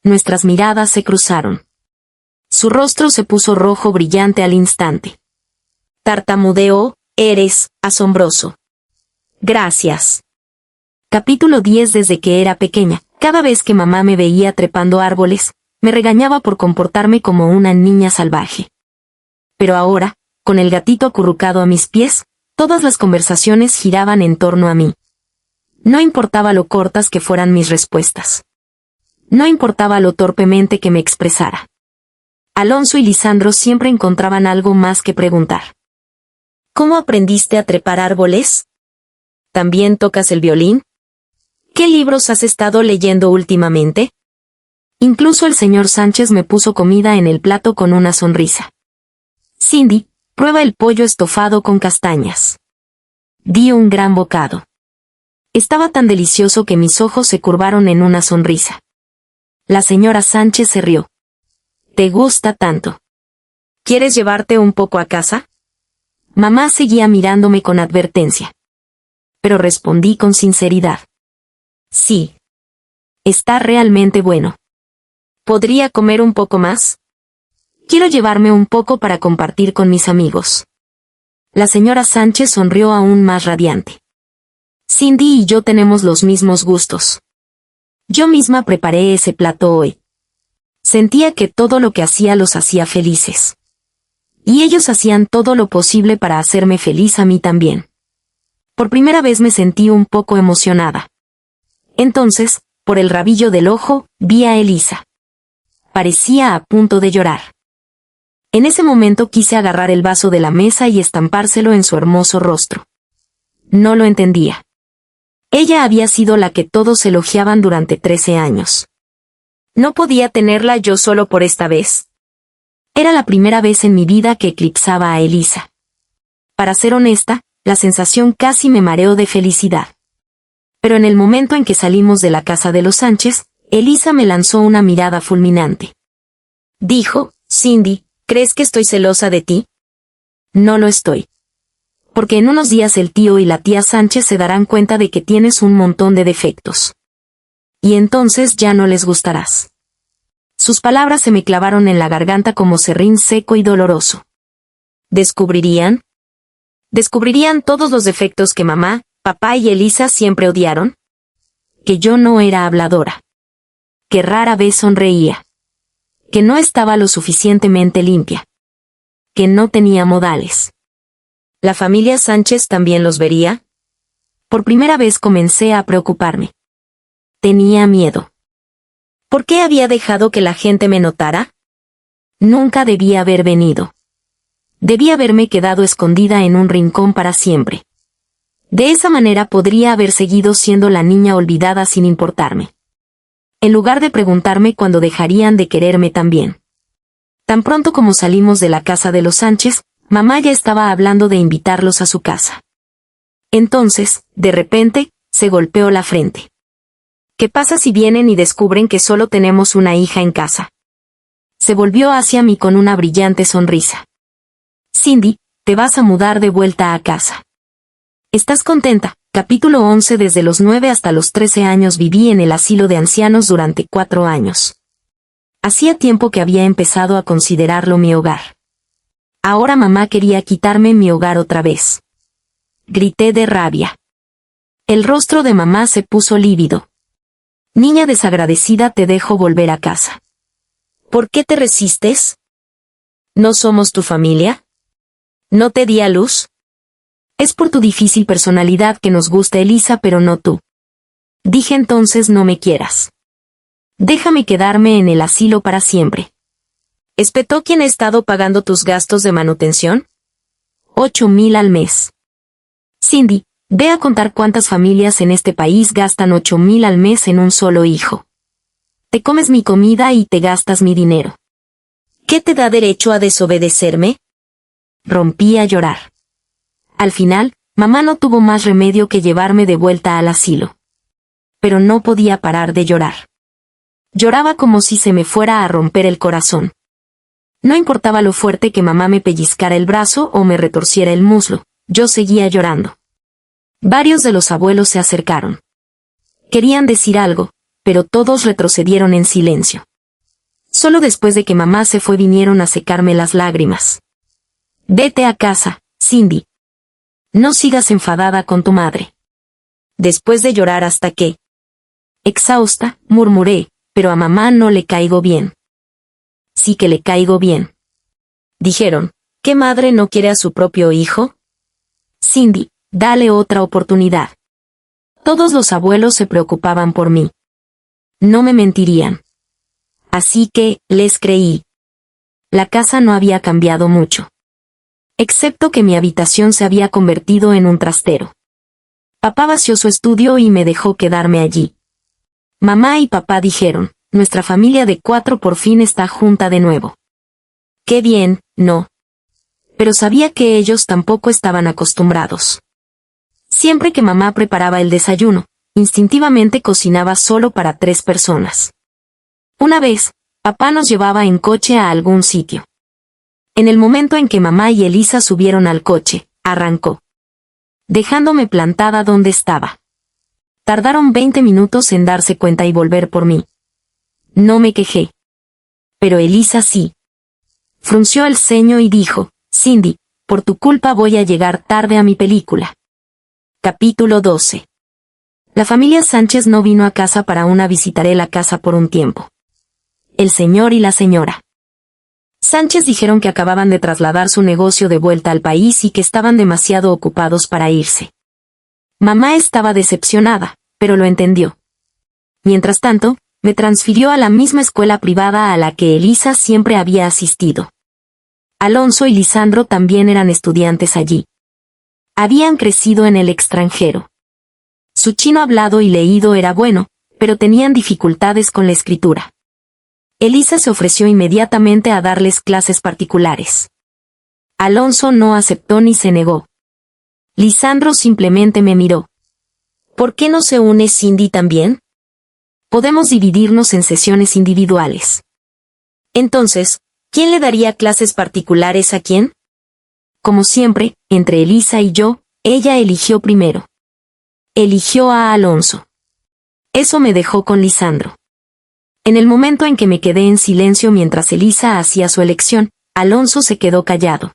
S1: Nuestras miradas se cruzaron. Su rostro se puso rojo brillante al instante. Tartamudeó, eres asombroso. Gracias. Capítulo 10. Desde que era pequeña, cada vez que mamá me veía trepando árboles, me regañaba por comportarme como una niña salvaje. Pero ahora, con el gatito acurrucado a mis pies, todas las conversaciones giraban en torno a mí. No importaba lo cortas que fueran mis respuestas. No importaba lo torpemente que me expresara. Alonso y Lisandro siempre encontraban algo más que preguntar. ¿Cómo aprendiste a trepar árboles? ¿También tocas el violín? ¿Qué libros has estado leyendo últimamente? Incluso el señor Sánchez me puso comida en el plato con una sonrisa. Cindy, prueba el pollo estofado con castañas. Di un gran bocado. Estaba tan delicioso que mis ojos se curvaron en una sonrisa. La señora Sánchez se rió. ¿Te gusta tanto? ¿Quieres llevarte un poco a casa? Mamá seguía mirándome con advertencia. Pero respondí con sinceridad. Sí. Está realmente bueno. ¿Podría comer un poco más? Quiero llevarme un poco para compartir con mis amigos. La señora Sánchez sonrió aún más radiante. Cindy y yo tenemos los mismos gustos. Yo misma preparé ese plato hoy. Sentía que todo lo que hacía los hacía felices. Y ellos hacían todo lo posible para hacerme feliz a mí también. Por primera vez me sentí un poco emocionada. Entonces, por el rabillo del ojo, vi a Elisa. Parecía a punto de llorar. En ese momento quise agarrar el vaso de la mesa y estampárselo en su hermoso rostro. No lo entendía. Ella había sido la que todos elogiaban durante 13 años. ¿No podía tenerla yo solo por esta vez? Era la primera vez en mi vida que eclipsaba a Elisa. Para ser honesta, la sensación casi me mareó de felicidad. Pero en el momento en que salimos de la casa de los Sánchez, Elisa me lanzó una mirada fulminante. Dijo, Cindy, ¿crees que estoy celosa de ti? No lo estoy. Porque en unos días el tío y la tía Sánchez se darán cuenta de que tienes un montón de defectos. Y entonces ya no les gustarás. Sus palabras se me clavaron en la garganta como serrín seco y doloroso. ¿Descubrirían? ¿Descubrirían todos los defectos que mamá, papá y Elisa siempre odiaron? Que yo no era habladora. que rara vez sonreía, que no estaba lo suficientemente limpia, que no tenía modales. ¿La familia Sánchez también los vería? Por primera vez comencé a preocuparme. Tenía miedo. ¿Por qué había dejado que la gente me notara? Nunca debía haber venido. Debía haberme quedado escondida en un rincón para siempre. De esa manera podría haber seguido siendo la niña olvidada sin importarme. En lugar de preguntarme cuándo dejarían de quererme también. Tan pronto como salimos de la casa de los Sánchez, mamá ya estaba hablando de invitarlos a su casa. Entonces, de repente, se golpeó la frente. ¿Qué pasa si vienen y descubren que solo tenemos una hija en casa? Se volvió hacia mí con una brillante sonrisa. Cindy, te vas a mudar de vuelta a casa. ¿Estás contenta? Capítulo 11. Desde los 9 hasta los 13 años viví en el asilo de ancianos durante 4 años. Hacía tiempo que había empezado a considerarlo mi hogar. Ahora mamá quería quitarme mi hogar otra vez. Grité de rabia. El rostro de mamá se puso lívido. Niña desagradecida, te dejo volver a casa. ¿Por qué te resistes? ¿No somos tu familia? ¿No te di a luz? Es por tu difícil personalidad que nos gusta Elisa, pero no tú. Dije entonces no me quieras. Déjame quedarme en el asilo para siempre. ¿Espetó quién ha estado pagando tus gastos de manutención? 8,000 al mes. Cindy, ve a contar cuántas familias en este país gastan 8,000 al mes en un solo hijo. Te comes mi comida y te gastas mi dinero. ¿Qué te da derecho a desobedecerme? Rompí a llorar. Al final, mamá no tuvo más remedio que llevarme de vuelta al asilo. Pero no podía parar de llorar. Lloraba como si se me fuera a romper el corazón. No importaba lo fuerte que mamá me pellizcara el brazo o me retorciera el muslo, yo seguía llorando. Varios de los abuelos se acercaron. Querían decir algo, pero todos retrocedieron en silencio. Solo después de que mamá se fue vinieron a secarme las lágrimas. Vete a casa, Cindy. No sigas enfadada con tu madre. Después de llorar hasta que... Exhausta, murmuré, pero a mamá no le caigo bien. Sí que le caigo bien. Dijeron, ¿qué madre no quiere a su propio hijo? Cindy, dale otra oportunidad. Todos los abuelos se preocupaban por mí. No me mentirían. Así que, les creí. La casa no había cambiado mucho. Excepto que mi habitación se había convertido en un trastero. Papá vació su estudio y me dejó quedarme allí. Mamá y papá dijeron, nuestra familia de 4 por fin está junta de nuevo. Qué bien, ¿no? Pero sabía que ellos tampoco estaban acostumbrados. Siempre que mamá preparaba el desayuno, instintivamente cocinaba solo para 3 personas. Una vez, papá nos llevaba en coche a algún sitio. En el momento en que mamá y Elisa subieron al coche, arrancó, dejándome plantada donde estaba. Tardaron 20 minutos en darse cuenta y volver por mí. No me quejé. Pero Elisa sí. Frunció el ceño y dijo, Cindy, por tu culpa voy a llegar tarde a mi película. Capítulo 12. La familia Sánchez no vino a casa para una visitaré la casa por un tiempo. El señor y la señora Sánchez dijeron que acababan de trasladar su negocio de vuelta al país y que estaban demasiado ocupados para irse. Mamá estaba decepcionada, pero lo entendió. Mientras tanto, me transfirió a la misma escuela privada a la que Elisa siempre había asistido. Alonso y Lisandro también eran estudiantes allí. Habían crecido en el extranjero. Su chino hablado y leído era bueno, pero tenían dificultades con la escritura. Elisa se ofreció inmediatamente a darles clases particulares. Alonso no aceptó ni se negó. Lisandro simplemente me miró. ¿Por qué no se une Cindy también? Podemos dividirnos en sesiones individuales. Entonces, ¿quién le daría clases particulares a quién? Como siempre, entre Elisa y yo, ella eligió primero. Eligió a Alonso. Eso me dejó con Lisandro. En el momento en que me quedé en silencio mientras Elisa hacía su elección, Alonso se quedó callado.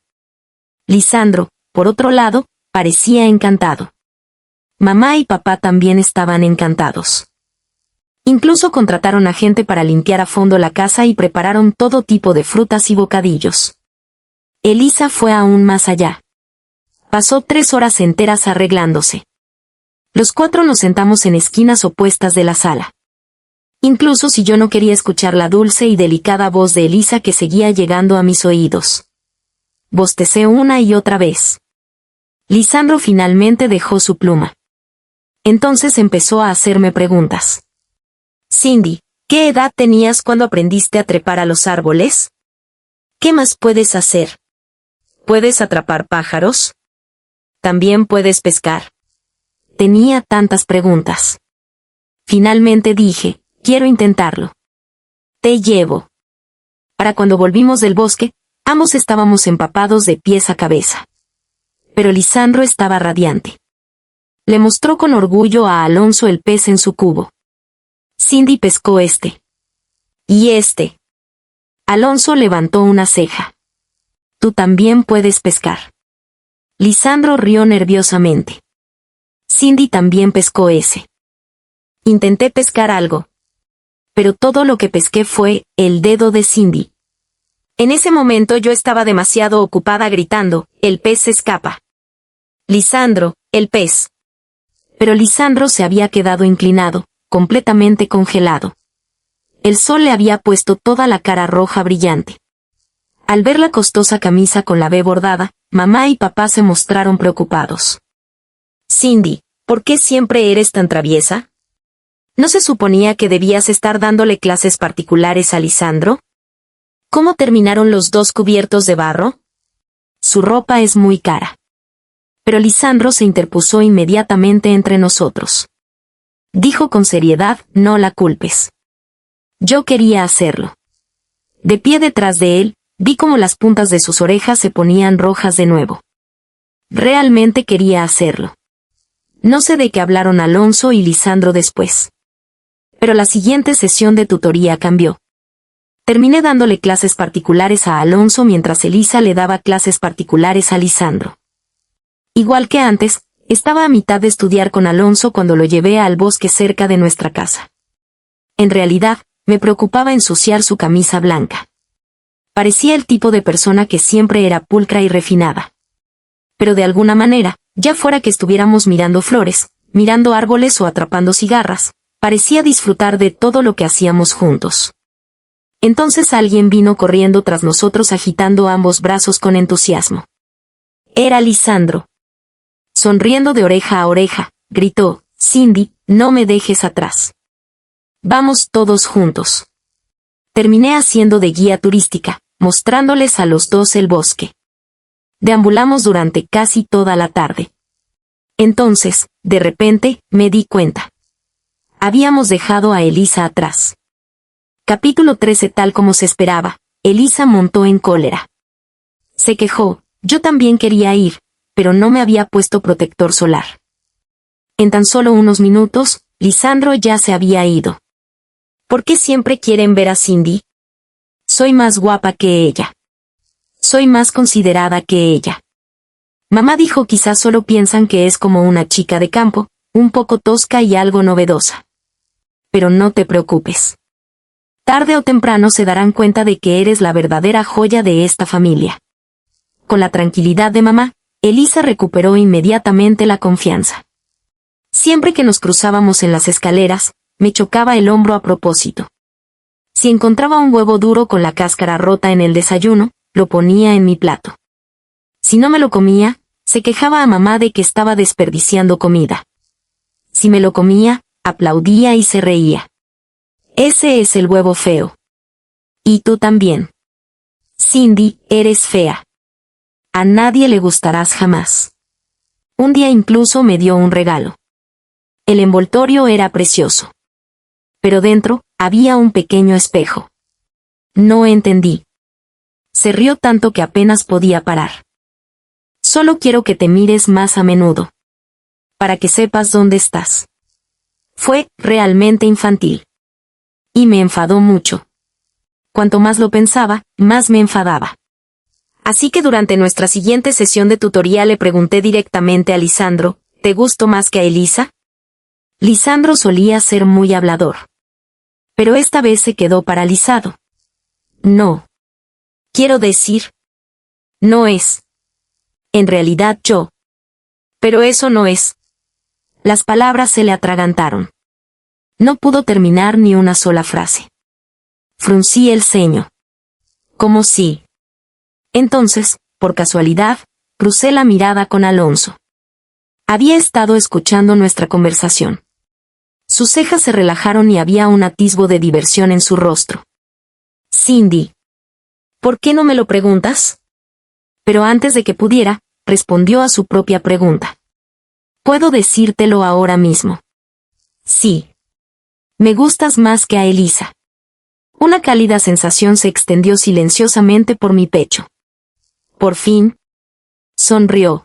S1: Lisandro, por otro lado, parecía encantado. Mamá y papá también estaban encantados. Incluso contrataron a gente para limpiar a fondo la casa y prepararon todo tipo de frutas y bocadillos. Elisa fue aún más allá. Pasó 3 horas enteras arreglándose. Los 4 nos sentamos en esquinas opuestas de la sala. Incluso si yo no quería escuchar la dulce y delicada voz de Elisa que seguía llegando a mis oídos. Bostecé una y otra vez. Lisandro finalmente dejó su pluma. Entonces empezó a hacerme preguntas. Cindy, ¿qué edad tenías cuando aprendiste a trepar a los árboles? ¿Qué más puedes hacer? ¿Puedes atrapar pájaros? ¿También puedes pescar? Tenía tantas preguntas. Finalmente dije, quiero intentarlo. Te llevo. Para cuando volvimos del bosque, ambos estábamos empapados de pies a cabeza. Pero Lisandro estaba radiante. Le mostró con orgullo a Alonso el pez en su cubo. Cindy pescó este. ¿Y este? Alonso levantó una ceja. Tú también puedes pescar. Lisandro rió nerviosamente. Cindy también pescó ese. Intenté pescar algo. Pero todo lo que pesqué fue el dedo de Cindy. En ese momento yo estaba demasiado ocupada gritando, el pez se escapa. Lisandro, el pez. Pero Lisandro se había quedado inclinado, completamente congelado. El sol le había puesto toda la cara roja brillante. Al ver la costosa camisa con la B bordada, mamá y papá se mostraron preocupados. Cindy, ¿por qué siempre eres tan traviesa? ¿No se suponía que debías estar dándole clases particulares a Lisandro? ¿Cómo terminaron los 2 cubiertos de barro? Su ropa es muy cara. Pero Lisandro se interpuso inmediatamente entre nosotros. Dijo con seriedad, no la culpes. Yo quería hacerlo. De pie detrás de él, vi cómo las puntas de sus orejas se ponían rojas de nuevo. Realmente quería hacerlo. No sé de qué hablaron Alonso y Lisandro después. Pero la siguiente sesión de tutoría cambió. Terminé dándole clases particulares a Alonso mientras Elisa le daba clases particulares a Lisandro. Igual que antes, estaba a mitad de estudiar con Alonso cuando lo llevé al bosque cerca de nuestra casa. En realidad, me preocupaba ensuciar su camisa blanca. Parecía el tipo de persona que siempre era pulcra y refinada. Pero de alguna manera, ya fuera que estuviéramos mirando flores, mirando árboles o atrapando cigarras, parecía disfrutar de todo lo que hacíamos juntos. Entonces alguien vino corriendo tras nosotros agitando ambos brazos con entusiasmo. Era Lisandro. Sonriendo de oreja a oreja, gritó, Cindy, no me dejes atrás. Vamos todos juntos. Terminé haciendo de guía turística, mostrándoles a los 2 el bosque. Deambulamos durante casi toda la tarde. Entonces, de repente, me di cuenta. Habíamos dejado a Elisa atrás. Capítulo 13. Tal como se esperaba, Elisa montó en cólera. Se quejó, yo también quería ir, pero no me había puesto protector solar. En tan solo unos minutos, Lisandro ya se había ido. ¿Por qué siempre quieren ver a Cindy? Soy más guapa que ella. Soy más considerada que ella. Mamá dijo quizás solo piensan que es como una chica de campo, un poco tosca y algo novedosa. Pero no te preocupes. Tarde o temprano se darán cuenta de que eres la verdadera joya de esta familia. Con la tranquilidad de mamá, Elisa recuperó inmediatamente la confianza. Siempre que nos cruzábamos en las escaleras, me chocaba el hombro a propósito. Si encontraba un huevo duro con la cáscara rota en el desayuno, lo ponía en mi plato. Si no me lo comía, se quejaba a mamá de que estaba desperdiciando comida. Si me lo comía, aplaudía y se reía. Ese es el huevo feo. Y tú también. Cindy, eres fea. A nadie le gustarás jamás. Un día incluso me dio un regalo. El envoltorio era precioso. Pero dentro, había un pequeño espejo. No entendí. Se rió tanto que apenas podía parar. Solo quiero que te mires más a menudo. Para que sepas dónde estás. Fue realmente infantil. Y me enfadó mucho. Cuanto más lo pensaba, más me enfadaba. Así que durante nuestra siguiente sesión de tutoría le pregunté directamente a Lisandro, ¿te gusto más que a Elisa? Lisandro solía ser muy hablador. Pero esta vez se quedó paralizado. No. Quiero decir, no es. En realidad yo. Pero eso no es. Las palabras se le atragantaron. No pudo terminar ni una sola frase. Fruncí el ceño. Como si. Entonces, por casualidad, crucé la mirada con Alonso. Había estado escuchando nuestra conversación. Sus cejas se relajaron y había un atisbo de diversión en su rostro. Cindy. ¿Por qué no me lo preguntas? Pero antes de que pudiera, respondió a su propia pregunta. Puedo decírtelo ahora mismo. Sí. Me gustas más que a Elisa. Una cálida sensación se extendió silenciosamente por mi pecho. Por fin. Sonrió.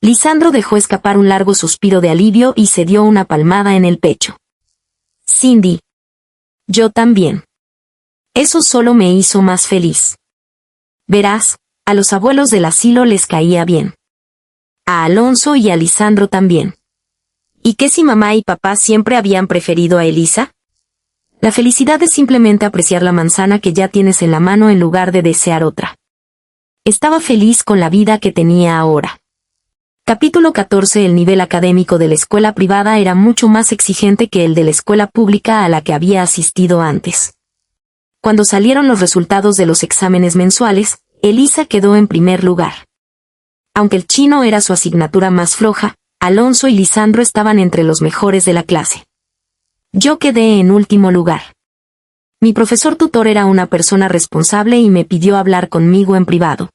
S1: Lisandro dejó escapar un largo suspiro de alivio y se dio una palmada en el pecho. Cindy. Yo también. Eso solo me hizo más feliz. Verás, a los abuelos del asilo les caía bien. A Alonso y a Lisandro también. ¿Y qué si mamá y papá siempre habían preferido a Elisa? La felicidad es simplemente apreciar la manzana que ya tienes en la mano en lugar de desear otra. Estaba feliz con la vida que tenía ahora. Capítulo 14. El nivel académico de la escuela privada era mucho más exigente que el de la escuela pública a la que había asistido antes. Cuando salieron los resultados de los exámenes mensuales, Elisa quedó en primer lugar. Aunque el chino era su asignatura más floja, Alonso y Lisandro estaban entre los mejores de la clase. Yo quedé en último lugar. Mi profesor tutor era una persona responsable y me pidió hablar conmigo en privado.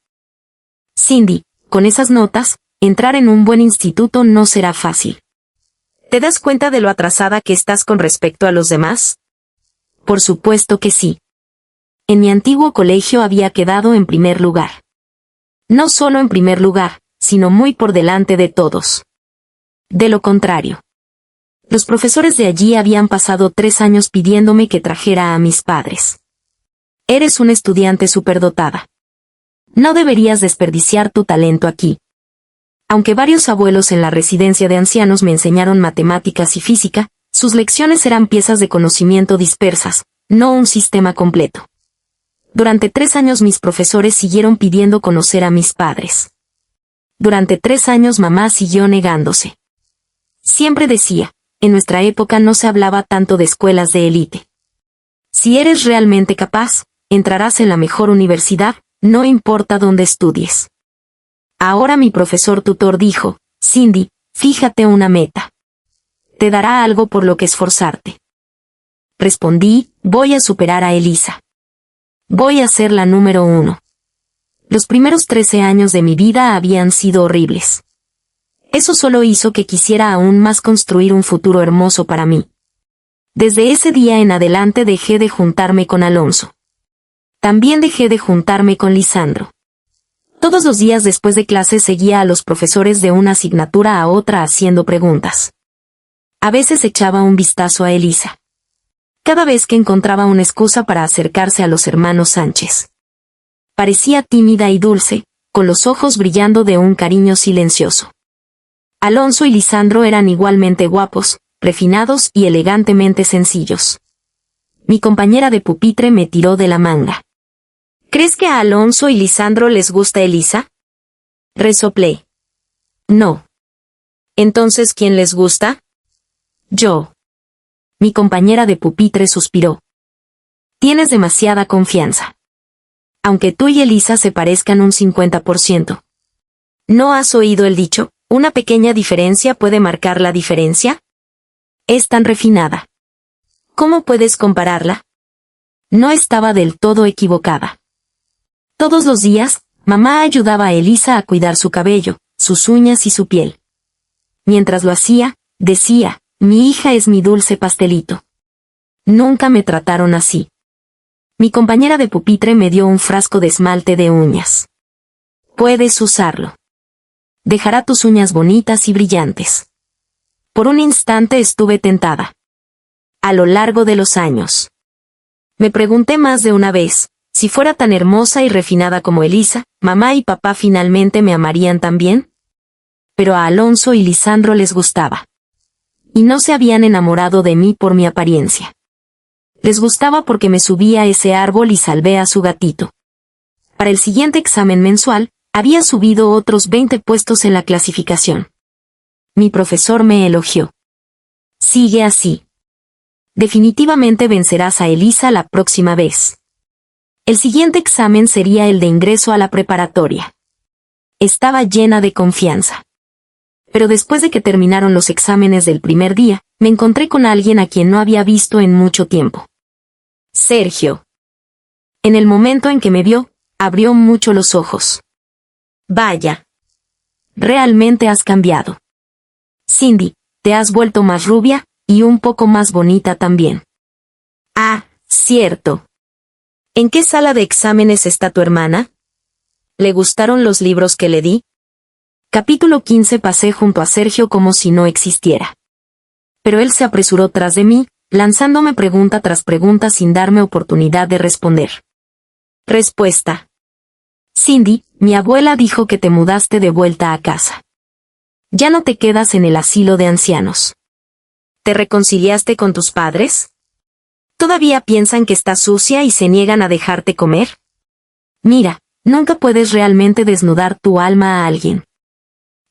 S1: Cindy, con esas notas, entrar en un buen instituto no será fácil. ¿Te das cuenta de lo atrasada que estás con respecto a los demás? Por supuesto que sí. En mi antiguo colegio había quedado en primer lugar. No solo en primer lugar, sino muy por delante de todos. De lo contrario. Los profesores de allí habían pasado 3 años pidiéndome que trajera a mis padres. Eres una estudiante superdotada. No deberías desperdiciar tu talento aquí. Aunque varios abuelos en la residencia de ancianos me enseñaron matemáticas y física, sus lecciones eran piezas de conocimiento dispersas, no un sistema completo. Durante 3 años mis profesores siguieron pidiendo conocer a mis padres. Durante 3 años mamá siguió negándose. Siempre decía, en nuestra época no se hablaba tanto de escuelas de élite. Si eres realmente capaz, entrarás en la mejor universidad, no importa dónde estudies. Ahora mi profesor tutor dijo, Cindy, fíjate una meta. Te dará algo por lo que esforzarte. Respondí, voy a superar a Elisa. Voy a ser la número 1. Los primeros 13 años de mi vida habían sido horribles. Eso solo hizo que quisiera aún más construir un futuro hermoso para mí. Desde ese día en adelante dejé de juntarme con Alonso. También dejé de juntarme con Lisandro. Todos los días después de clase seguía a los profesores de una asignatura a otra haciendo preguntas. A veces echaba un vistazo a Elisa. Cada vez que encontraba una excusa para acercarse a los hermanos Sánchez. Parecía tímida y dulce, con los ojos brillando de un cariño silencioso. Alonso y Lisandro eran igualmente guapos, refinados y elegantemente sencillos. Mi compañera de pupitre me tiró de la manga. ¿Crees que a Alonso y Lisandro les gusta Elisa? Resoplé. No. ¿Entonces quién les gusta? Yo. Mi compañera de pupitre suspiró. Tienes demasiada confianza. Aunque tú y Elisa se parezcan un 50%. ¿No has oído el dicho, una pequeña diferencia puede marcar la diferencia? Es tan refinada. ¿Cómo puedes compararla? No estaba del todo equivocada. Todos los días, mamá ayudaba a Elisa a cuidar su cabello, sus uñas y su piel. Mientras lo hacía, decía, mi hija es mi dulce pastelito. Nunca me trataron así. Mi compañera de pupitre me dio un frasco de esmalte de uñas. Puedes usarlo. Dejará tus uñas bonitas y brillantes. Por un instante estuve tentada. A lo largo de los años. Me pregunté más de una vez, si fuera tan hermosa y refinada como Elisa, mamá y papá finalmente me amarían también. Pero a Alonso y Lisandro les gustaba. Y no se habían enamorado de mí por mi apariencia. Les gustaba porque me subí a ese árbol y salvé a su gatito. Para el siguiente examen mensual, había subido otros 20 puestos en la clasificación. Mi profesor me elogió. Sigue así. Definitivamente vencerás a Elisa la próxima vez. El siguiente examen sería el de ingreso a la preparatoria. Estaba llena de confianza. Pero después de que terminaron los exámenes del primer día, me encontré con alguien a quien no había visto en mucho tiempo. Sergio. En el momento en que me vio, abrió mucho los ojos. Vaya. Realmente has cambiado. Cindy, te has vuelto más rubia, y un poco más bonita también. Ah, cierto. ¿En qué sala de exámenes está tu hermana? ¿Le gustaron los libros que le di? Capítulo 15. Pasé junto a Sergio como si no existiera. Pero él se apresuró tras de mí, lanzándome pregunta tras pregunta sin darme oportunidad de responder. Respuesta. Cindy, mi abuela dijo que te mudaste de vuelta a casa. Ya no te quedas en el asilo de ancianos. ¿Te reconciliaste con tus padres? ¿Todavía piensan que estás sucia y se niegan a dejarte comer? Mira, nunca puedes realmente desnudar tu alma a alguien.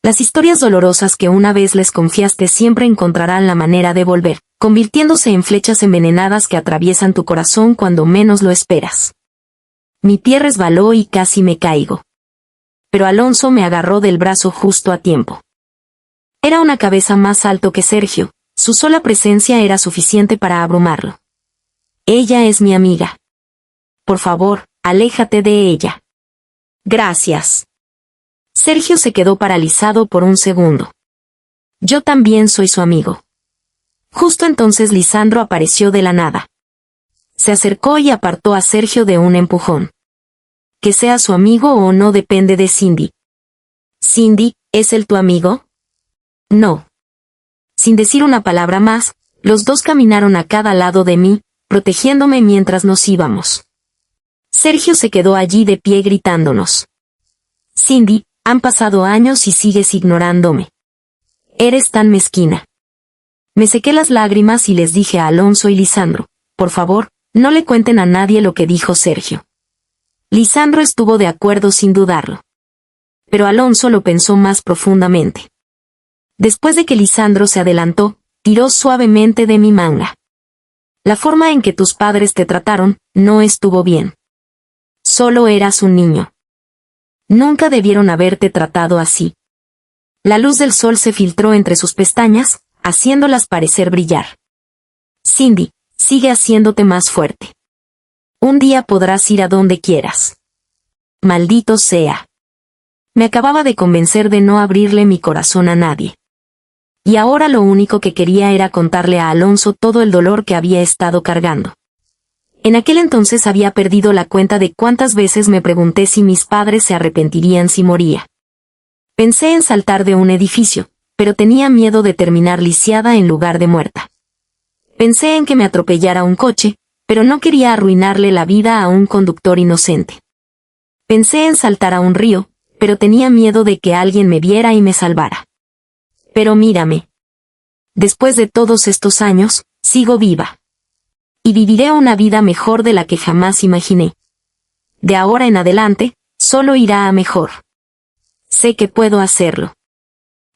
S1: Las historias dolorosas que una vez les confiaste siempre encontrarán la manera de volver, convirtiéndose en flechas envenenadas que atraviesan tu corazón cuando menos lo esperas. Mi pie resbaló y casi me caigo. Pero Alonso me agarró del brazo justo a tiempo. Era una cabeza más alto que Sergio, su sola presencia era suficiente para abrumarlo. Ella es mi amiga. Por favor, aléjate de ella. Gracias. Sergio se quedó paralizado por un segundo. Yo también soy su amigo. Justo entonces Lisandro apareció de la nada. Se acercó y apartó a Sergio de un empujón. Que sea su amigo o no depende de Cindy. Cindy, ¿es él tu amigo? No. Sin decir una palabra más, los dos caminaron a cada lado de mí, protegiéndome mientras nos íbamos. Sergio se quedó allí de pie gritándonos. Cindy, han pasado años y sigues ignorándome. Eres tan mezquina. Me sequé las lágrimas y les dije a Alonso y Lisandro, por favor, no le cuenten a nadie lo que dijo Sergio. Lisandro estuvo de acuerdo sin dudarlo. Pero Alonso lo pensó más profundamente. Después de que Lisandro se adelantó, tiró suavemente de mi manga. La forma en que tus padres te trataron, no estuvo bien. Solo eras un niño. Nunca debieron haberte tratado así. La luz del sol se filtró entre sus pestañas, haciéndolas parecer brillar. Cindy, sigue haciéndote más fuerte. Un día podrás ir a donde quieras. Maldito sea. Me acababa de convencer de no abrirle mi corazón a nadie. Y ahora lo único que quería era contarle a Alonso todo el dolor que había estado cargando. En aquel entonces había perdido la cuenta de cuántas veces me pregunté si mis padres se arrepentirían si moría. Pensé en saltar de un edificio, pero tenía miedo de terminar lisiada en lugar de muerta. Pensé en que me atropellara un coche, pero no quería arruinarle la vida a un conductor inocente. Pensé en saltar a un río, pero tenía miedo de que alguien me viera y me salvara. Pero mírame. Después de todos estos años, sigo viva. Y viviré una vida mejor de la que jamás imaginé. De ahora en adelante, solo irá a mejor. Sé que puedo hacerlo.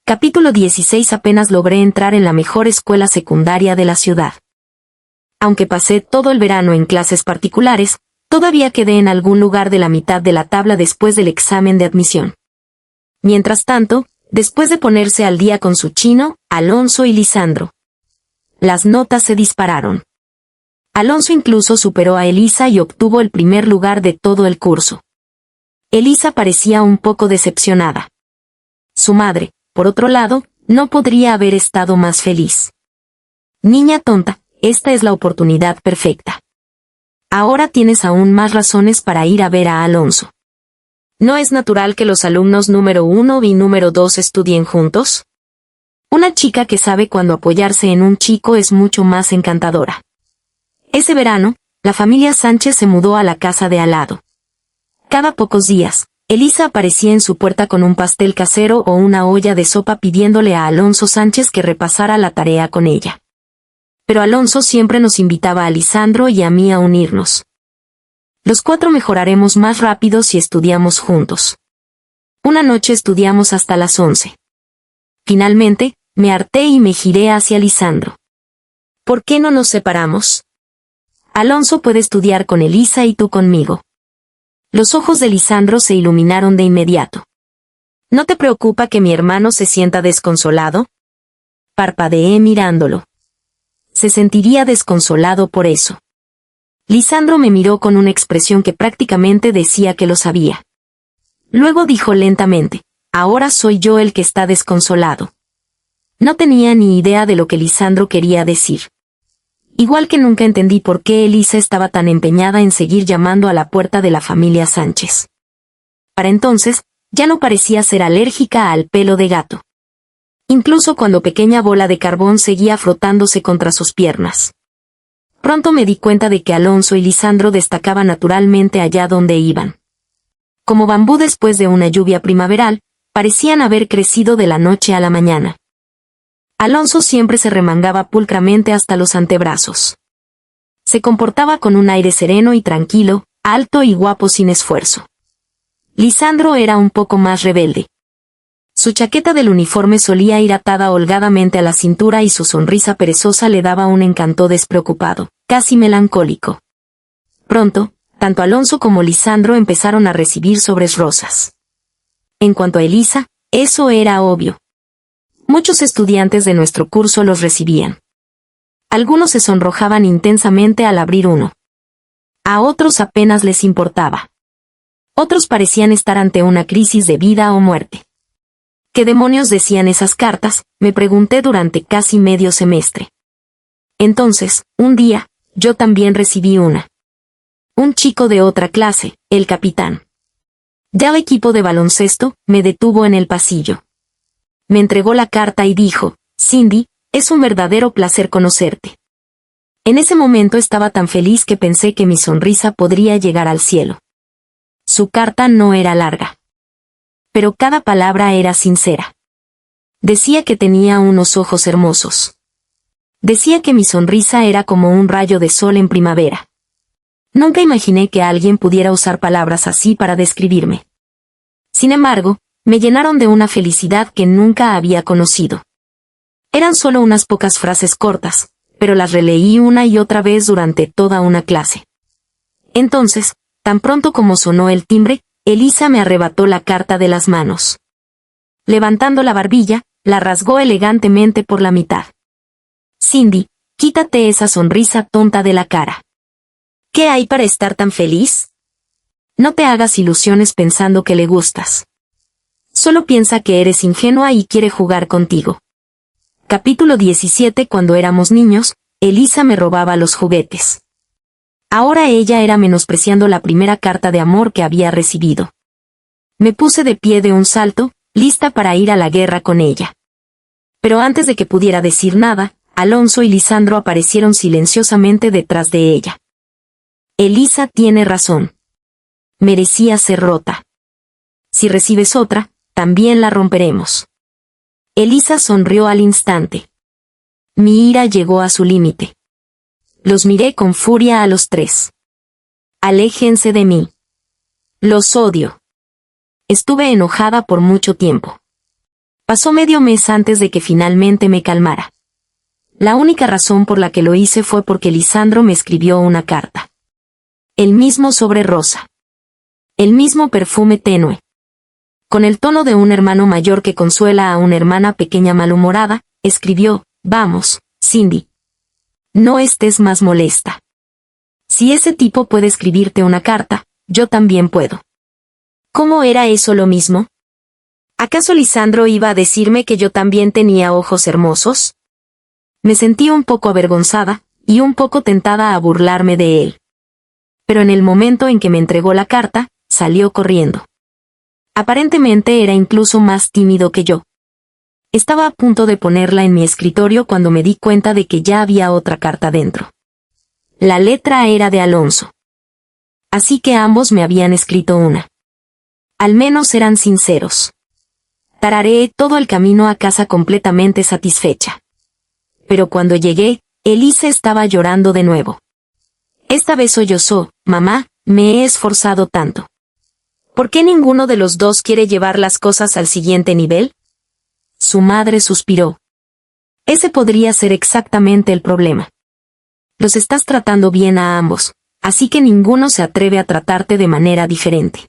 S1: Capítulo 16. Apenas logré entrar en la mejor escuela secundaria de la ciudad. Aunque pasé todo el verano en clases particulares, todavía quedé en algún lugar de la mitad de la tabla después del examen de admisión. Mientras tanto, después de ponerse al día con su chino, Alonso y Lisandro, las notas se dispararon. Alonso incluso superó a Elisa y obtuvo el primer lugar de todo el curso. Elisa parecía un poco decepcionada. Su madre, por otro lado, no podría haber estado más feliz. Niña tonta, esta es la oportunidad perfecta. Ahora tienes aún más razones para ir a ver a Alonso. ¿No es natural que los alumnos número 1 y número 2 estudien juntos? Una chica que sabe cuándo apoyarse en un chico es mucho más encantadora. Ese verano, la familia Sánchez se mudó a la casa de al lado. Cada pocos días, Elisa aparecía en su puerta con un pastel casero o una olla de sopa pidiéndole a Alonso Sánchez que repasara la tarea con ella. Pero Alonso siempre nos invitaba a Lisandro y a mí a unirnos. Los 4 mejoraremos más rápido si estudiamos juntos. Una noche estudiamos hasta las 11. Finalmente, me harté y me giré hacia Lisandro. ¿Por qué no nos separamos? Alonso puede estudiar con Elisa y tú conmigo. Los ojos de Lisandro se iluminaron de inmediato. ¿No te preocupa que mi hermano se sienta desconsolado? Parpadeé mirándolo. Se sentiría desconsolado por eso. Lisandro me miró con una expresión que prácticamente decía que lo sabía. Luego dijo lentamente, ahora soy yo el que está desconsolado. No tenía ni idea de lo que Lisandro quería decir. Igual que nunca entendí por qué Elisa estaba tan empeñada en seguir llamando a la puerta de la familia Sánchez. Para entonces, ya no parecía ser alérgica al pelo de gato. Incluso cuando pequeña bola de carbón seguía frotándose contra sus piernas. Pronto me di cuenta de que Alonso y Lisandro destacaban naturalmente allá donde iban. Como bambú después de una lluvia primaveral, parecían haber crecido de la noche a la mañana. Alonso siempre se remangaba pulcramente hasta los antebrazos. Se comportaba con un aire sereno y tranquilo, alto y guapo sin esfuerzo. Lisandro era un poco más rebelde. Su chaqueta del uniforme solía ir atada holgadamente a la cintura y su sonrisa perezosa le daba un encanto despreocupado, casi melancólico. Pronto, tanto Alonso como Lisandro empezaron a recibir sobres rosas. En cuanto a Elisa, eso era obvio. Muchos estudiantes de nuestro curso los recibían. Algunos se sonrojaban intensamente al abrir uno. A otros apenas les importaba. Otros parecían estar ante una crisis de vida o muerte. ¿Qué demonios decían esas cartas?, me pregunté durante casi medio semestre. Entonces, un día, yo también recibí una. Un chico de otra clase, el capitán. Ya equipo de baloncesto, me detuvo en el pasillo. Me entregó la carta y dijo, Cindy, es un verdadero placer conocerte. En ese momento estaba tan feliz que pensé que mi sonrisa podría llegar al cielo. Su carta no era larga. Pero cada palabra era sincera. Decía que tenía unos ojos hermosos. Decía que mi sonrisa era como un rayo de sol en primavera. Nunca imaginé que alguien pudiera usar palabras así para describirme. Sin embargo, me llenaron de una felicidad que nunca había conocido. Eran solo unas pocas frases cortas, pero las releí una y otra vez durante toda una clase. Entonces, tan pronto como sonó el timbre, Elisa me arrebató la carta de las manos. Levantando la barbilla, la rasgó elegantemente por la mitad. Cindy, quítate esa sonrisa tonta de la cara. ¿Qué hay para estar tan feliz? No te hagas ilusiones pensando que le gustas. Solo piensa que eres ingenua y quiere jugar contigo. Capítulo 17. Cuando éramos niños, Elisa me robaba los juguetes. Ahora ella era menospreciando la primera carta de amor que había recibido. Me puse de pie de un salto, lista para ir a la guerra con ella. Pero antes de que pudiera decir nada, Alonso y Lisandro aparecieron silenciosamente detrás de ella. Elisa tiene razón. Merecía ser rota. Si recibes otra, también la romperemos. Elisa sonrió al instante. Mi ira llegó a su límite. Los miré con furia a los 3. Aléjense de mí. Los odio. Estuve enojada por mucho tiempo. Pasó medio mes antes de que finalmente me calmara. La única razón por la que lo hice fue porque Lisandro me escribió una carta. El mismo sobre rosa. El mismo perfume tenue. Con el tono de un hermano mayor que consuela a una hermana pequeña malhumorada, escribió, vamos, Cindy. No estés más molesta. Si ese tipo puede escribirte una carta, yo también puedo. ¿Cómo era eso lo mismo? ¿Acaso Lisandro iba a decirme que yo también tenía ojos hermosos? Me sentí un poco avergonzada, y un poco tentada a burlarme de él. Pero en el momento en que me entregó la carta, salió corriendo. Aparentemente era incluso más tímido que yo. Estaba a punto de ponerla en mi escritorio cuando me di cuenta de que ya había otra carta dentro. La letra era de Alonso. Así que ambos me habían escrito una. Al menos eran sinceros. Tarareé todo el camino a casa completamente satisfecha. Pero cuando llegué, Elisa estaba llorando de nuevo. Esta vez sollozó: mamá, me he esforzado tanto. ¿Por qué ninguno de los dos quiere llevar las cosas al siguiente nivel? Su madre suspiró. Ese podría ser exactamente el problema. Los estás tratando bien a ambos, así que ninguno se atreve a tratarte de manera diferente.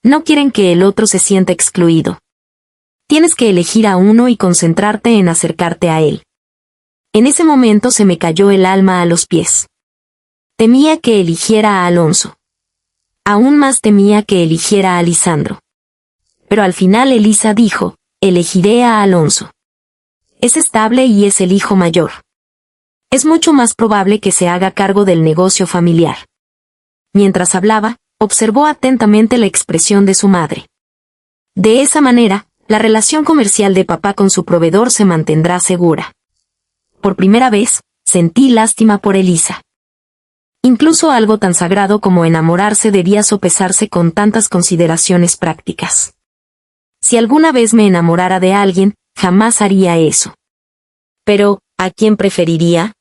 S1: No quieren que el otro se sienta excluido. Tienes que elegir a uno y concentrarte en acercarte a él. En ese momento se me cayó el alma a los pies. Temía que eligiera a Alonso. Aún más temía que eligiera a Lisandro. Pero al final Elisa dijo: elegiré a Alonso. Es estable y es el hijo mayor. Es mucho más probable que se haga cargo del negocio familiar. Mientras hablaba, observó atentamente la expresión de su madre. De esa manera, la relación comercial de papá con su proveedor se mantendrá segura. Por primera vez, sentí lástima por Elisa. Incluso algo tan sagrado como enamorarse debía sopesarse con tantas consideraciones prácticas. Si alguna vez me enamorara de alguien, jamás haría eso. Pero, ¿a quién preferiría?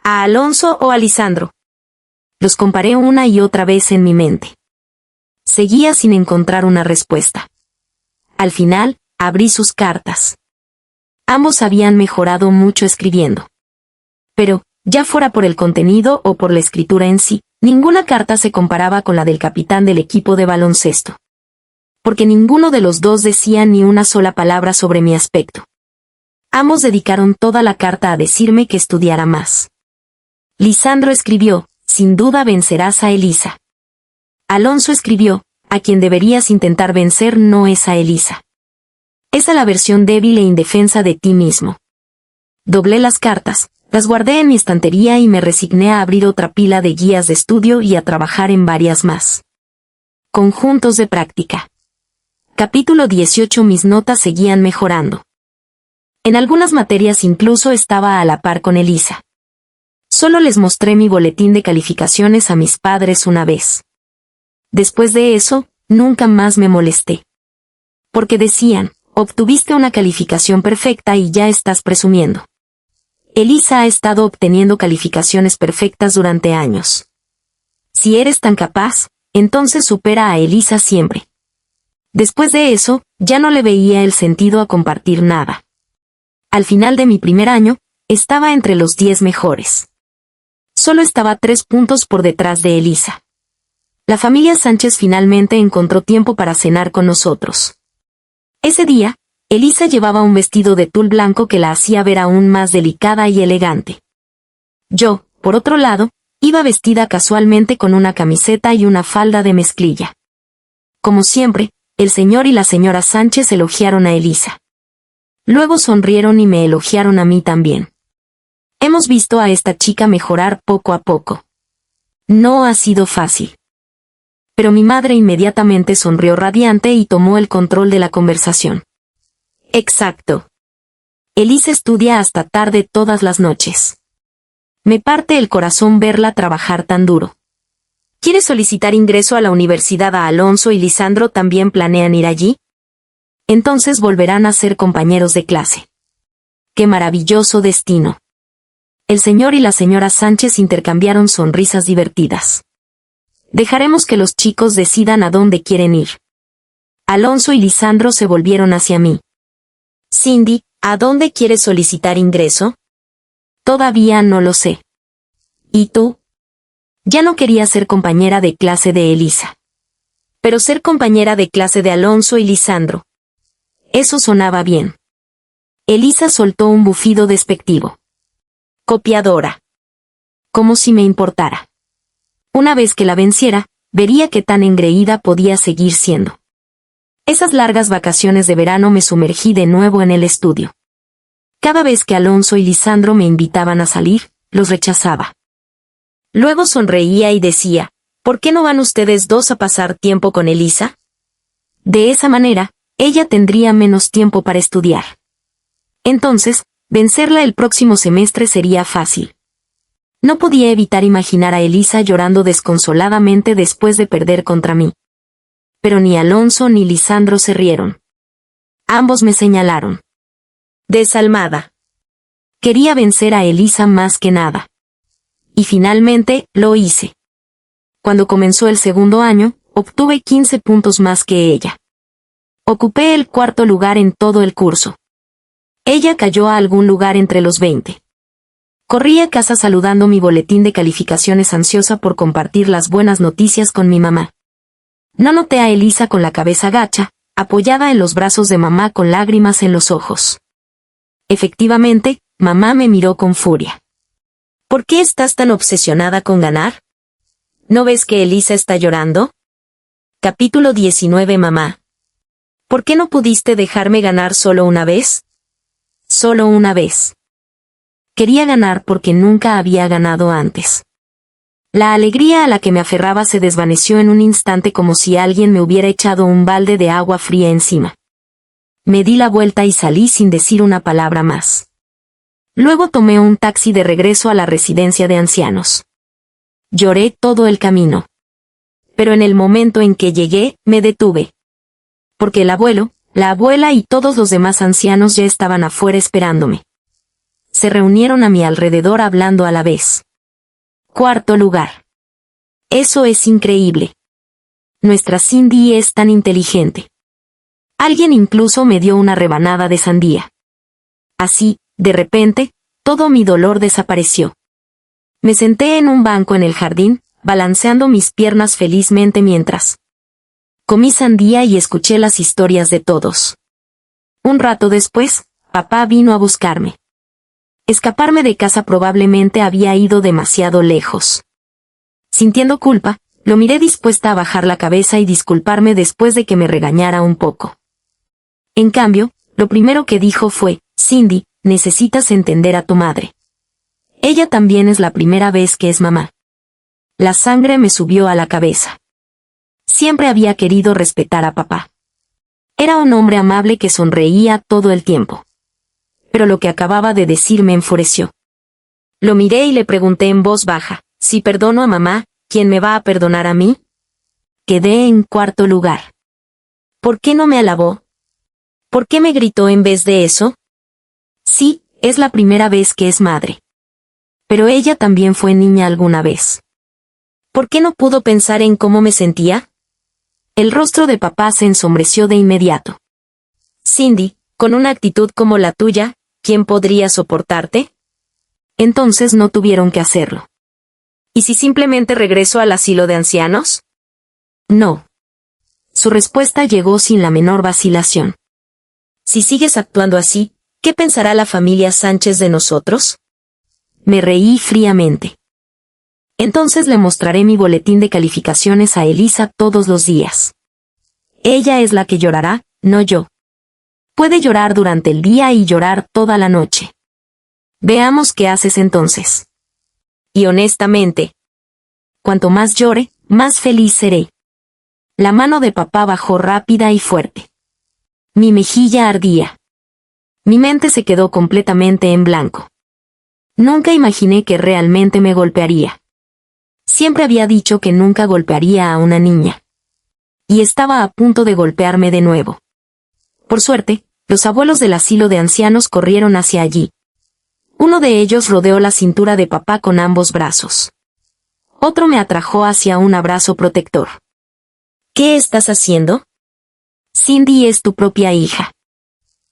S1: ¿A Alonso o a Lisandro? Los comparé una y otra vez en mi mente. Seguía sin encontrar una respuesta. Al final, abrí sus cartas. Ambos habían mejorado mucho escribiendo. Pero, ya fuera por el contenido o por la escritura en sí, ninguna carta se comparaba con la del capitán del equipo de baloncesto. Porque ninguno de los dos decía ni una sola palabra sobre mi aspecto. Ambos dedicaron toda la carta a decirme que estudiara más. Lisandro escribió: sin duda vencerás a Elisa. Alonso escribió: a quien deberías intentar vencer no es a Elisa. Es a la versión débil e indefensa de ti mismo. Doblé las cartas, las guardé en mi estantería y me resigné a abrir otra pila de guías de estudio y a trabajar en varias más. Conjuntos de práctica. Capítulo 18. Mis notas seguían mejorando. En algunas materias incluso estaba a la par con Elisa. Solo les mostré mi boletín de calificaciones a mis padres una vez. Después de eso, nunca más me molesté. Porque decían: obtuviste una calificación perfecta y ya estás presumiendo. Elisa ha estado obteniendo calificaciones perfectas durante años. Si eres tan capaz, entonces supera a Elisa siempre. Después de eso, ya no le veía el sentido a compartir nada. Al final de mi primer año, estaba entre los 10 mejores. Solo estaba 3 puntos por detrás de Elisa. La familia Sánchez finalmente encontró tiempo para cenar con nosotros. Ese día, Elisa llevaba un vestido de tul blanco que la hacía ver aún más delicada y elegante. Yo, por otro lado, iba vestida casualmente con una camiseta y una falda de mezclilla. Como siempre, el señor y la señora Sánchez elogiaron a Elisa. Luego sonrieron y me elogiaron a mí también. Hemos visto a esta chica mejorar poco a poco. No ha sido fácil. Pero mi madre inmediatamente sonrió radiante y tomó el control de la conversación. Exacto. Elisa estudia hasta tarde todas las noches. Me parte el corazón verla trabajar tan duro. ¿Quiere solicitar ingreso a la universidad? ¿A Alonso y Lisandro también planean ir allí? Entonces volverán a ser compañeros de clase. ¡Qué maravilloso destino! El señor y la señora Sánchez intercambiaron sonrisas divertidas. Dejaremos que los chicos decidan a dónde quieren ir. Alonso y Lisandro se volvieron hacia mí. Cindy, ¿a dónde quieres solicitar ingreso? Todavía no lo sé. ¿Y tú? Ya no quería ser compañera de clase de Elisa. Pero ser compañera de clase de Alonso y Lisandro. Eso sonaba bien. Elisa soltó un bufido despectivo. Copiadora. Como si me importara. Una vez que la venciera, vería qué tan engreída podía seguir siendo. Esas largas vacaciones de verano me sumergí de nuevo en el estudio. Cada vez que Alonso y Lisandro me invitaban a salir, los rechazaba. Luego sonreía y decía: ¿por qué no van ustedes dos a pasar tiempo con Elisa? De esa manera, ella tendría menos tiempo para estudiar. Entonces, vencerla el próximo semestre sería fácil. No podía evitar imaginar a Elisa llorando desconsoladamente después de perder contra mí. Pero ni Alonso ni Lisandro se rieron. Ambos me señalaron. Desalmada. Quería vencer a Elisa más que nada. Y finalmente, lo hice. Cuando comenzó el segundo año, obtuve 15 puntos más que ella. Ocupé el cuarto lugar en todo el curso. Ella cayó a algún lugar entre los 20. Corrí a casa saludando mi boletín de calificaciones ansiosa por compartir las buenas noticias con mi mamá. No noté a Elisa con la cabeza gacha, apoyada en los brazos de mamá con lágrimas en los ojos. Efectivamente, mamá me miró con furia. ¿Por qué estás tan obsesionada con ganar? ¿No ves que Elisa está llorando? Capítulo 19. Mamá. ¿Por qué no pudiste dejarme ganar solo una vez? Solo una vez. Quería ganar porque nunca había ganado antes. La alegría a la que me aferraba se desvaneció en un instante como si alguien me hubiera echado un balde de agua fría encima. Me di la vuelta y salí sin decir una palabra más. Luego tomé un taxi de regreso a la residencia de ancianos. Lloré todo el camino. Pero en el momento en que llegué, me detuve. Porque el abuelo, la abuela y todos los demás ancianos ya estaban afuera esperándome. Se reunieron a mi alrededor hablando a la vez. Cuarto lugar. Eso es increíble. Nuestra Cindy es tan inteligente. Alguien incluso me dio una rebanada de sandía. Así, de repente, todo mi dolor desapareció. Me senté en un banco en el jardín, balanceando mis piernas felizmente mientras comí sandía y escuché las historias de todos. Un rato después, papá vino a buscarme. Escaparme de casa probablemente había ido demasiado lejos. Sintiendo culpa, lo miré dispuesta a bajar la cabeza y disculparme después de que me regañara un poco. En cambio, lo primero que dijo fue, Cindy, necesitas entender a tu madre. Ella también es la primera vez que es mamá. La sangre me subió a la cabeza. Siempre había querido respetar a papá. Era un hombre amable que sonreía todo el tiempo. Pero lo que acababa de decir me enfureció. Lo miré y le pregunté en voz baja, si perdono a mamá, ¿quién me va a perdonar a mí? Quedé en cuarto lugar. ¿Por qué no me alabó? ¿Por qué me gritó en vez de eso? Sí, es la primera vez que es madre. Pero ella también fue niña alguna vez. ¿Por qué no pudo pensar en cómo me sentía? El rostro de papá se ensombreció de inmediato. Cindy, con una actitud como la tuya, ¿quién podría soportarte? Entonces no tuvieron que hacerlo. ¿Y si simplemente regreso al asilo de ancianos? No. Su respuesta llegó sin la menor vacilación. Si sigues actuando así, ¿qué pensará la familia Sánchez de nosotros? Me reí fríamente. Entonces le mostraré mi boletín de calificaciones a Elisa todos los días. Ella es la que llorará, no yo. Puede llorar durante el día y llorar toda la noche. Veamos qué haces entonces. Y honestamente, cuanto más llore, más feliz seré. La mano de papá bajó rápida y fuerte. Mi mejilla ardía. Mi mente se quedó completamente en blanco. Nunca imaginé que realmente me golpearía. Siempre había dicho que nunca golpearía a una niña. Y estaba a punto de golpearme de nuevo. Por suerte, los abuelos del asilo de ancianos corrieron hacia allí. Uno de ellos rodeó la cintura de papá con ambos brazos. Otro me atrajo hacia un abrazo protector. ¿Qué estás haciendo? Cindy es tu propia hija.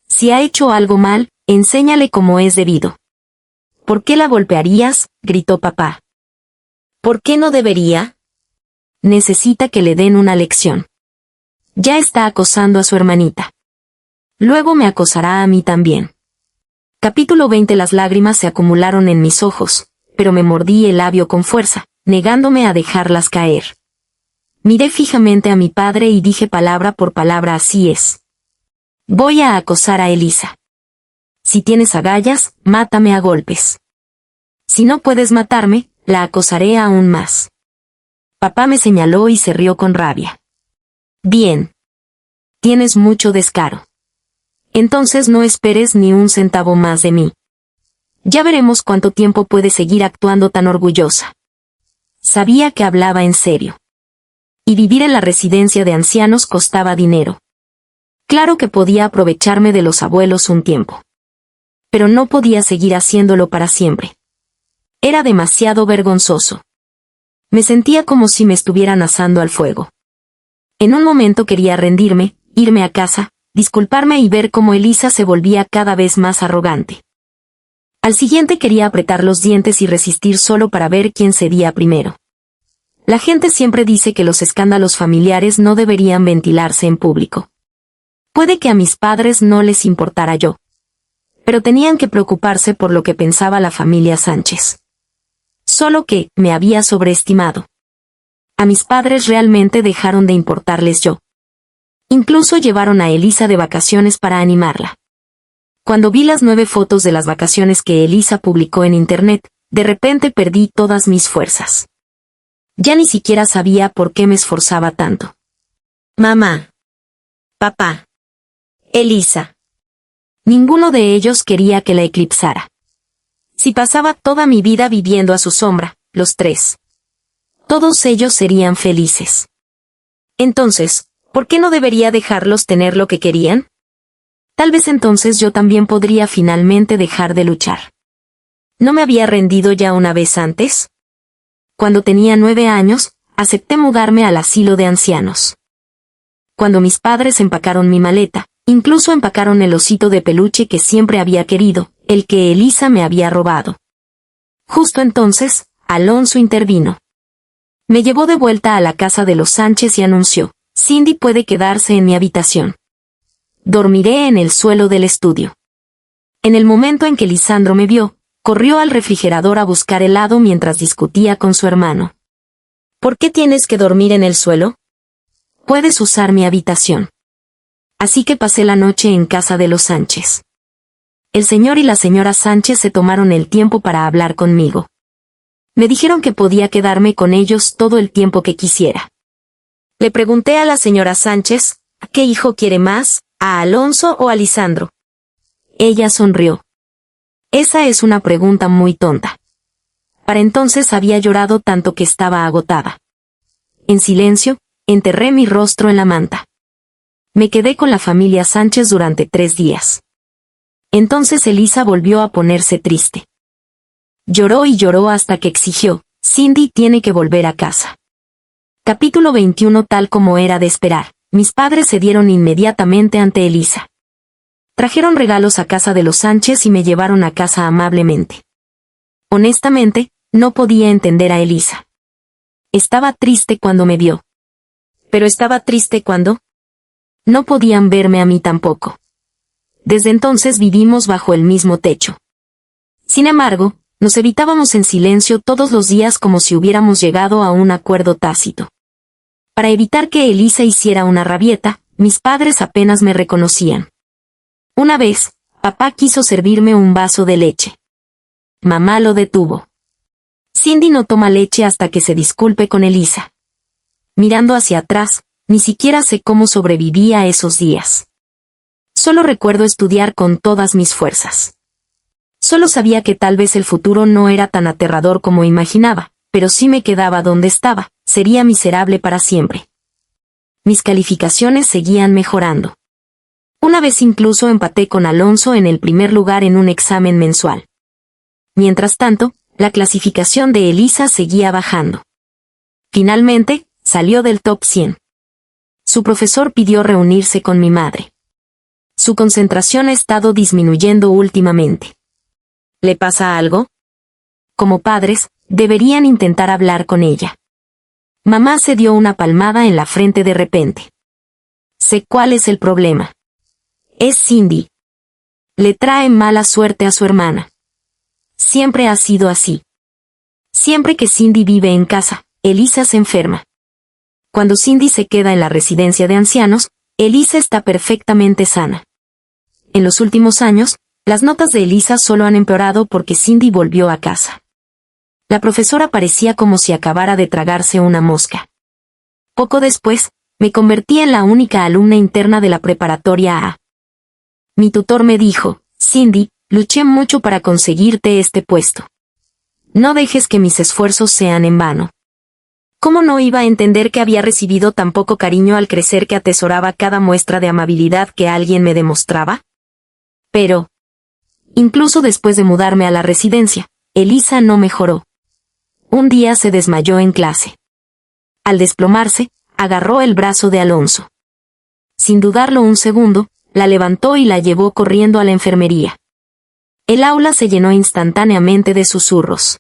S1: Si ha hecho algo mal, enséñale como es debido. ¿Por qué la golpearías?, gritó papá. ¿Por qué no debería? Necesita que le den una lección. Ya está acosando a su hermanita. Luego me acosará a mí también. Capítulo 20. Las lágrimas se acumularon en mis ojos, pero me mordí el labio con fuerza, negándome a dejarlas caer. Miré fijamente a mi padre y dije palabra por palabra: así es. Voy a acosar a Elisa. Si tienes agallas, mátame a golpes. Si no puedes matarme, la acosaré aún más. Papá me señaló y se rió con rabia. Bien. Tienes mucho descaro. Entonces no esperes ni un centavo más de mí. Ya veremos cuánto tiempo puedes seguir actuando tan orgullosa. Sabía que hablaba en serio. Y vivir en la residencia de ancianos costaba dinero. Claro que podía aprovecharme de los abuelos un tiempo. pero no podía seguir haciéndolo para siempre. Era demasiado vergonzoso. Me sentía como si me estuvieran asando al fuego. En un momento quería rendirme, irme a casa, disculparme y ver cómo Elisa se volvía cada vez más arrogante. Al siguiente quería apretar los dientes y resistir solo para ver quién cedía primero. La gente siempre dice que los escándalos familiares no deberían ventilarse en público. Puede que a mis padres no les importara yo. Pero tenían que preocuparse por lo que pensaba la familia Sánchez. Solo que me había sobreestimado. A mis padres realmente dejaron de importarles yo. Incluso llevaron a Elisa de vacaciones para animarla. Cuando vi las 9 fotos de las vacaciones que Elisa publicó en internet, de repente perdí todas mis fuerzas. Ya ni siquiera sabía por qué me esforzaba tanto. Mamá. Papá. Elisa. Ninguno de ellos quería que la eclipsara. Si pasaba toda mi vida viviendo a su sombra, los 3. Todos ellos serían felices. Entonces, ¿por qué no debería dejarlos tener lo que querían? Tal vez entonces yo también podría finalmente dejar de luchar. ¿No me había rendido ya una vez antes? Cuando tenía 9 años, acepté mudarme al asilo de ancianos. Cuando mis padres empacaron mi maleta, incluso empacaron el osito de peluche que siempre había querido, el que Elisa me había robado. Justo entonces, Alonso intervino. Me llevó de vuelta a la casa de los Sánchez y anunció: Cindy puede quedarse en mi habitación. Dormiré en el suelo del estudio. En el momento en que Lisandro me vio, corrió al refrigerador a buscar helado mientras discutía con su hermano. ¿Por qué tienes que dormir en el suelo? Puedes usar mi habitación. Así que pasé la noche en casa de los Sánchez. El señor y la señora Sánchez se tomaron el tiempo para hablar conmigo. Me dijeron que podía quedarme con ellos todo el tiempo que quisiera. Le pregunté a la señora Sánchez, ¿a qué hijo quiere más, a Alonso o a Lisandro? Ella sonrió. Esa es una pregunta muy tonta. Para entonces había llorado tanto que estaba agotada. En silencio, enterré mi rostro en la manta. Me quedé con la familia Sánchez durante 3 días. Entonces Elisa volvió a ponerse triste. Lloró y lloró hasta que exigió: Cindy tiene que volver a casa. Capítulo 21. Tal como era de esperar, mis padres cedieron inmediatamente ante Elisa. Trajeron regalos a casa de los Sánchez y me llevaron a casa amablemente. Honestamente, no podía entender a Elisa. Estaba triste cuando me vio. Pero estaba triste cuando no podían verme a mí tampoco. Desde entonces vivimos bajo el mismo techo. Sin embargo, nos evitábamos en silencio todos los días como si hubiéramos llegado a un acuerdo tácito. Para evitar que Elisa hiciera una rabieta, mis padres apenas me reconocían. Una vez, papá quiso servirme un vaso de leche. Mamá lo detuvo. Cindy no toma leche hasta que se disculpe con Elisa. Mirando hacia atrás, ni siquiera sé cómo sobreviví a esos días. Solo recuerdo estudiar con todas mis fuerzas. Solo sabía que tal vez el futuro no era tan aterrador como imaginaba, pero si me quedaba donde estaba, sería miserable para siempre. Mis calificaciones seguían mejorando. Una vez incluso empaté con Alonso en el primer lugar en un examen mensual. Mientras tanto, la clasificación de Elisa seguía bajando. Finalmente, salió del top 100. Su profesor pidió reunirse con mi madre. Su concentración ha estado disminuyendo últimamente. ¿Le pasa algo? Como padres, deberían intentar hablar con ella. Mamá se dio una palmada en la frente de repente. Sé cuál es el problema. Es Cindy. Le trae mala suerte a su hermana. Siempre ha sido así. Siempre que Cindy vive en casa, Elisa se enferma. Cuando Cindy se queda en la residencia de ancianos, Elisa está perfectamente sana. En los últimos años, las notas de Elisa solo han empeorado porque Cindy volvió a casa. La profesora parecía como si acabara de tragarse una mosca. Poco después, me convertí en la única alumna interna de la preparatoria A. Mi tutor me dijo: Cindy, luché mucho para conseguirte este puesto. No dejes que mis esfuerzos sean en vano. ¿Cómo no iba a entender que había recibido tan poco cariño al crecer que atesoraba cada muestra de amabilidad que alguien me demostraba? Pero, Incluso después de mudarme a la residencia, Elisa no mejoró. Un día se desmayó en clase. Al desplomarse, agarró el brazo de Alonso. Sin dudarlo un segundo, la levantó y la llevó corriendo a la enfermería. El aula se llenó instantáneamente de susurros.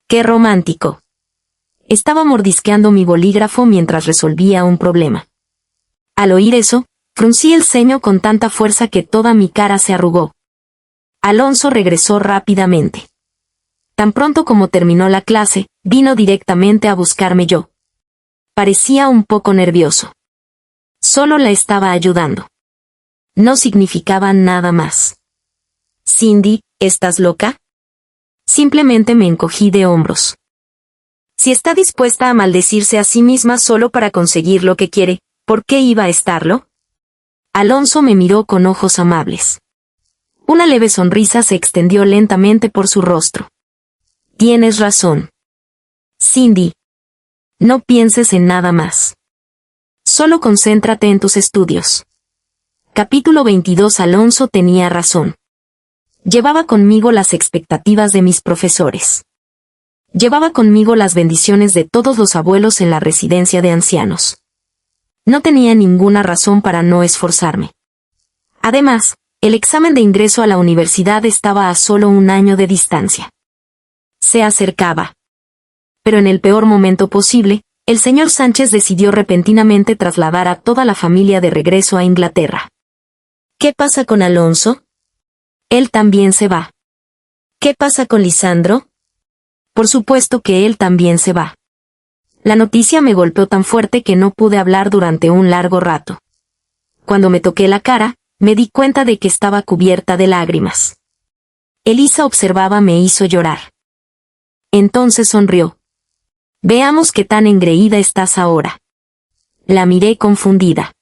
S1: ¡Qué romántico! Estaba mordisqueando mi bolígrafo mientras resolvía un problema. Al oír eso, fruncí el ceño con tanta fuerza que toda mi cara se arrugó. Alonso regresó rápidamente. Tan pronto como terminó la clase, vino directamente a buscarme yo. Parecía un poco nervioso. Solo la estaba ayudando. No significaba nada más. Cindy, ¿estás loca? Simplemente me encogí de hombros. Si está dispuesta a maldecirse a sí misma solo para conseguir lo que quiere, ¿por qué iba a estarlo? Alonso me miró con ojos amables. Una leve sonrisa se extendió lentamente por su rostro. Tienes razón. Cindy. No pienses en nada más. Solo concéntrate en tus estudios. Capítulo 22. Alonso tenía razón. Llevaba conmigo las expectativas de mis profesores. Llevaba conmigo las bendiciones de todos los abuelos en la residencia de ancianos. No tenía ninguna razón para no esforzarme. Además, el examen de ingreso a la universidad estaba a solo un año de distancia. Se acercaba. Pero en el peor momento posible, el señor Sánchez decidió repentinamente trasladar a toda la familia de regreso a Inglaterra. ¿Qué pasa con Alonso? Él también se va. ¿Qué pasa con Lisandro? Por supuesto que él también se va. La noticia me golpeó tan fuerte que no pude hablar durante un largo rato. Cuando me toqué la cara, me di cuenta de que estaba cubierta de lágrimas. Elisa observaba me hizo llorar. Entonces sonrió. Veamos qué tan engreída estás ahora. La miré confundida.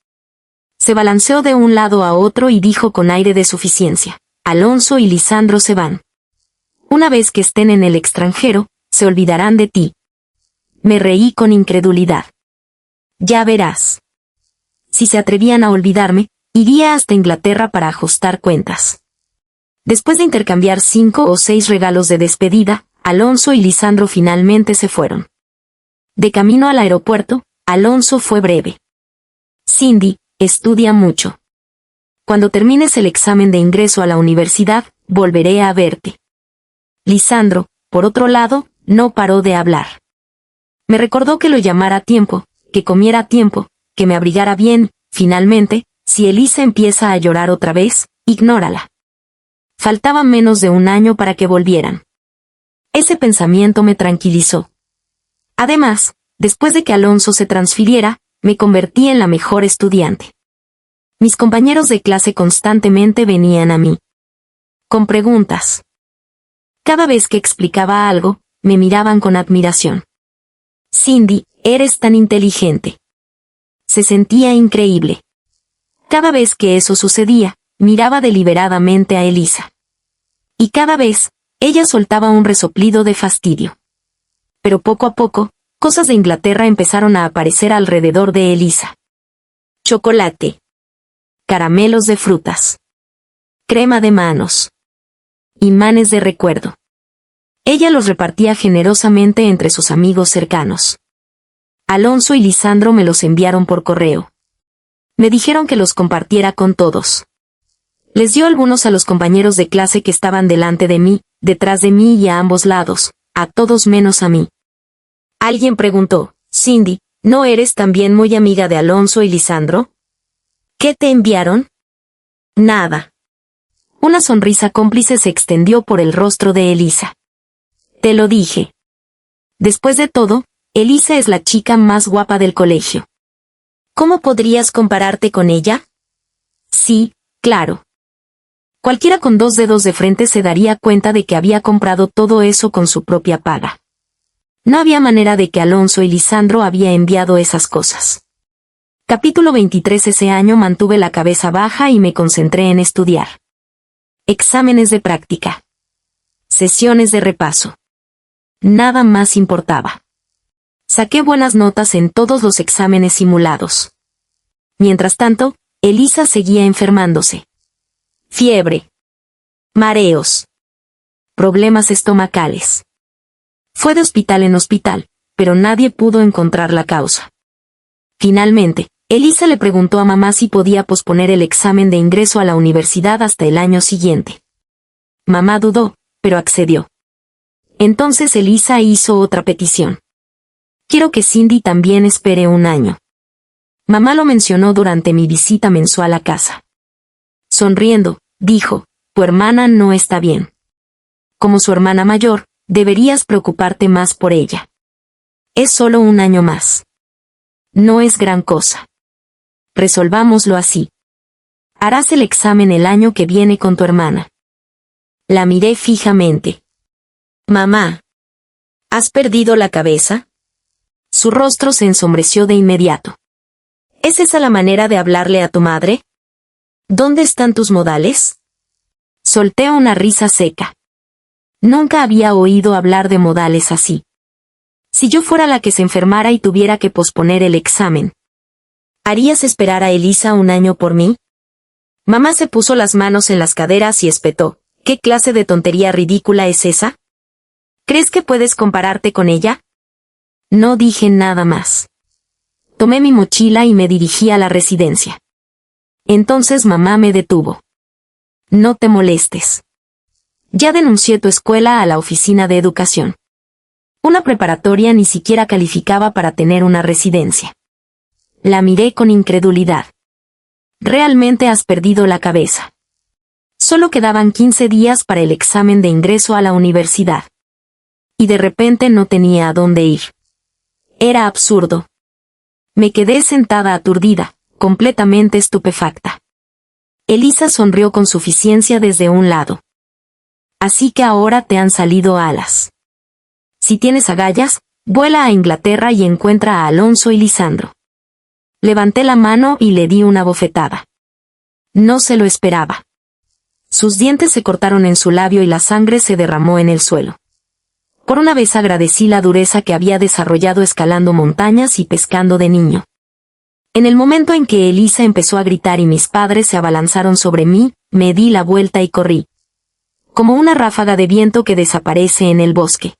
S1: Se balanceó de un lado a otro y dijo con aire de suficiencia: Alonso y Lisandro se van. Una vez que estén en el extranjero, se olvidarán de ti. Me reí con incredulidad. Ya verás. Si se atrevían a olvidarme, iría hasta Inglaterra para ajustar cuentas. Después de intercambiar 5 o 6 regalos de despedida, Alonso y Lisandro finalmente se fueron. De camino al aeropuerto, Alonso fue breve. Cindy, estudia mucho. Cuando termines el examen de ingreso a la universidad, volveré a verte. Lisandro, por otro lado, no paró de hablar. Me recordó que lo llamara a tiempo, que comiera a tiempo, que me abrigara bien. Finalmente, si Elisa empieza a llorar otra vez, ignórala. Faltaba menos de un año para que volvieran. Ese pensamiento me tranquilizó. Además, después de que Alonso se transfiriera, me convertí en la mejor estudiante. Mis compañeros de clase constantemente venían a mí con preguntas. Cada vez que explicaba algo, me miraban con admiración. Cindy, eres tan inteligente. Se sentía increíble. Cada vez que eso sucedía, miraba deliberadamente a Elisa. Y cada vez, ella soltaba un resoplido de fastidio. Pero poco a poco, cosas de Inglaterra empezaron a aparecer alrededor de Elisa. Chocolate. Caramelos de frutas. Crema de manos. Imanes de recuerdo. Ella los repartía generosamente entre sus amigos cercanos. Alonso y Lisandro me los enviaron por correo. Me dijeron que los compartiera con todos. Les dio algunos a los compañeros de clase que estaban delante de mí, detrás de mí y a ambos lados, a todos menos a mí. Alguien preguntó: Cindy, ¿no eres también muy amiga de Alonso y Lisandro? ¿Qué te enviaron? Nada. Una sonrisa cómplice se extendió por el rostro de Elisa. Te lo dije. Después de todo, Elisa es la chica más guapa del colegio. ¿Cómo podrías compararte con ella? Sí, claro. Cualquiera con 2 dedos de frente se daría cuenta de que había comprado todo eso con su propia paga. No había manera de que Alonso y Lisandro había enviado esas cosas. Capítulo 23. Ese año mantuve la cabeza baja y me concentré en estudiar. Exámenes de práctica. Sesiones de repaso. Nada más importaba. Saqué buenas notas en todos los exámenes simulados. Mientras tanto, Elisa seguía enfermándose. Fiebre. Mareos. Problemas estomacales. Fue de hospital en hospital, pero nadie pudo encontrar la causa. Finalmente, Elisa le preguntó a mamá si podía posponer el examen de ingreso a la universidad hasta el año siguiente. Mamá dudó, pero accedió. Entonces Elisa hizo otra petición. Quiero que Cindy también espere un año. Mamá lo mencionó durante mi visita mensual a casa. Sonriendo, dijo, tu hermana no está bien. Como su hermana mayor, deberías preocuparte más por ella. Es solo un año más. No es gran cosa. Resolvámoslo así. Harás el examen el año que viene con tu hermana. La miré fijamente. Mamá, ¿has perdido la cabeza? Su rostro se ensombreció de inmediato. ¿Es esa la manera de hablarle a tu madre? ¿Dónde están tus modales? Solté una risa seca. Nunca había oído hablar de modales así. Si yo fuera la que se enfermara y tuviera que posponer el examen, ¿harías esperar a Elisa un año por mí? Mamá se puso las manos en las caderas y espetó. ¿Qué clase de tontería ridícula es esa? ¿Crees que puedes compararte con ella? No dije nada más. Tomé mi mochila y me dirigí a la residencia. Entonces mamá me detuvo. No te molestes. Ya denuncié tu escuela a la oficina de educación. Una preparatoria ni siquiera calificaba para tener una residencia. La miré con incredulidad. Realmente has perdido la cabeza. Solo quedaban 15 días para el examen de ingreso a la universidad. Y de repente no tenía a dónde ir. Era absurdo. Me quedé sentada aturdida, completamente estupefacta. Elisa sonrió con suficiencia desde un lado. Así que ahora te han salido alas. Si tienes agallas, vuela a Inglaterra y encuentra a Alonso y Lisandro. Levanté la mano y le di una bofetada. No se lo esperaba. Sus dientes se cortaron en su labio y la sangre se derramó en el suelo. Por una vez agradecí la dureza que había desarrollado escalando montañas y pescando de niño. En el momento en que Elisa empezó a gritar y mis padres se abalanzaron sobre mí, me di la vuelta y corrí. Como una ráfaga de viento que desaparece en el bosque.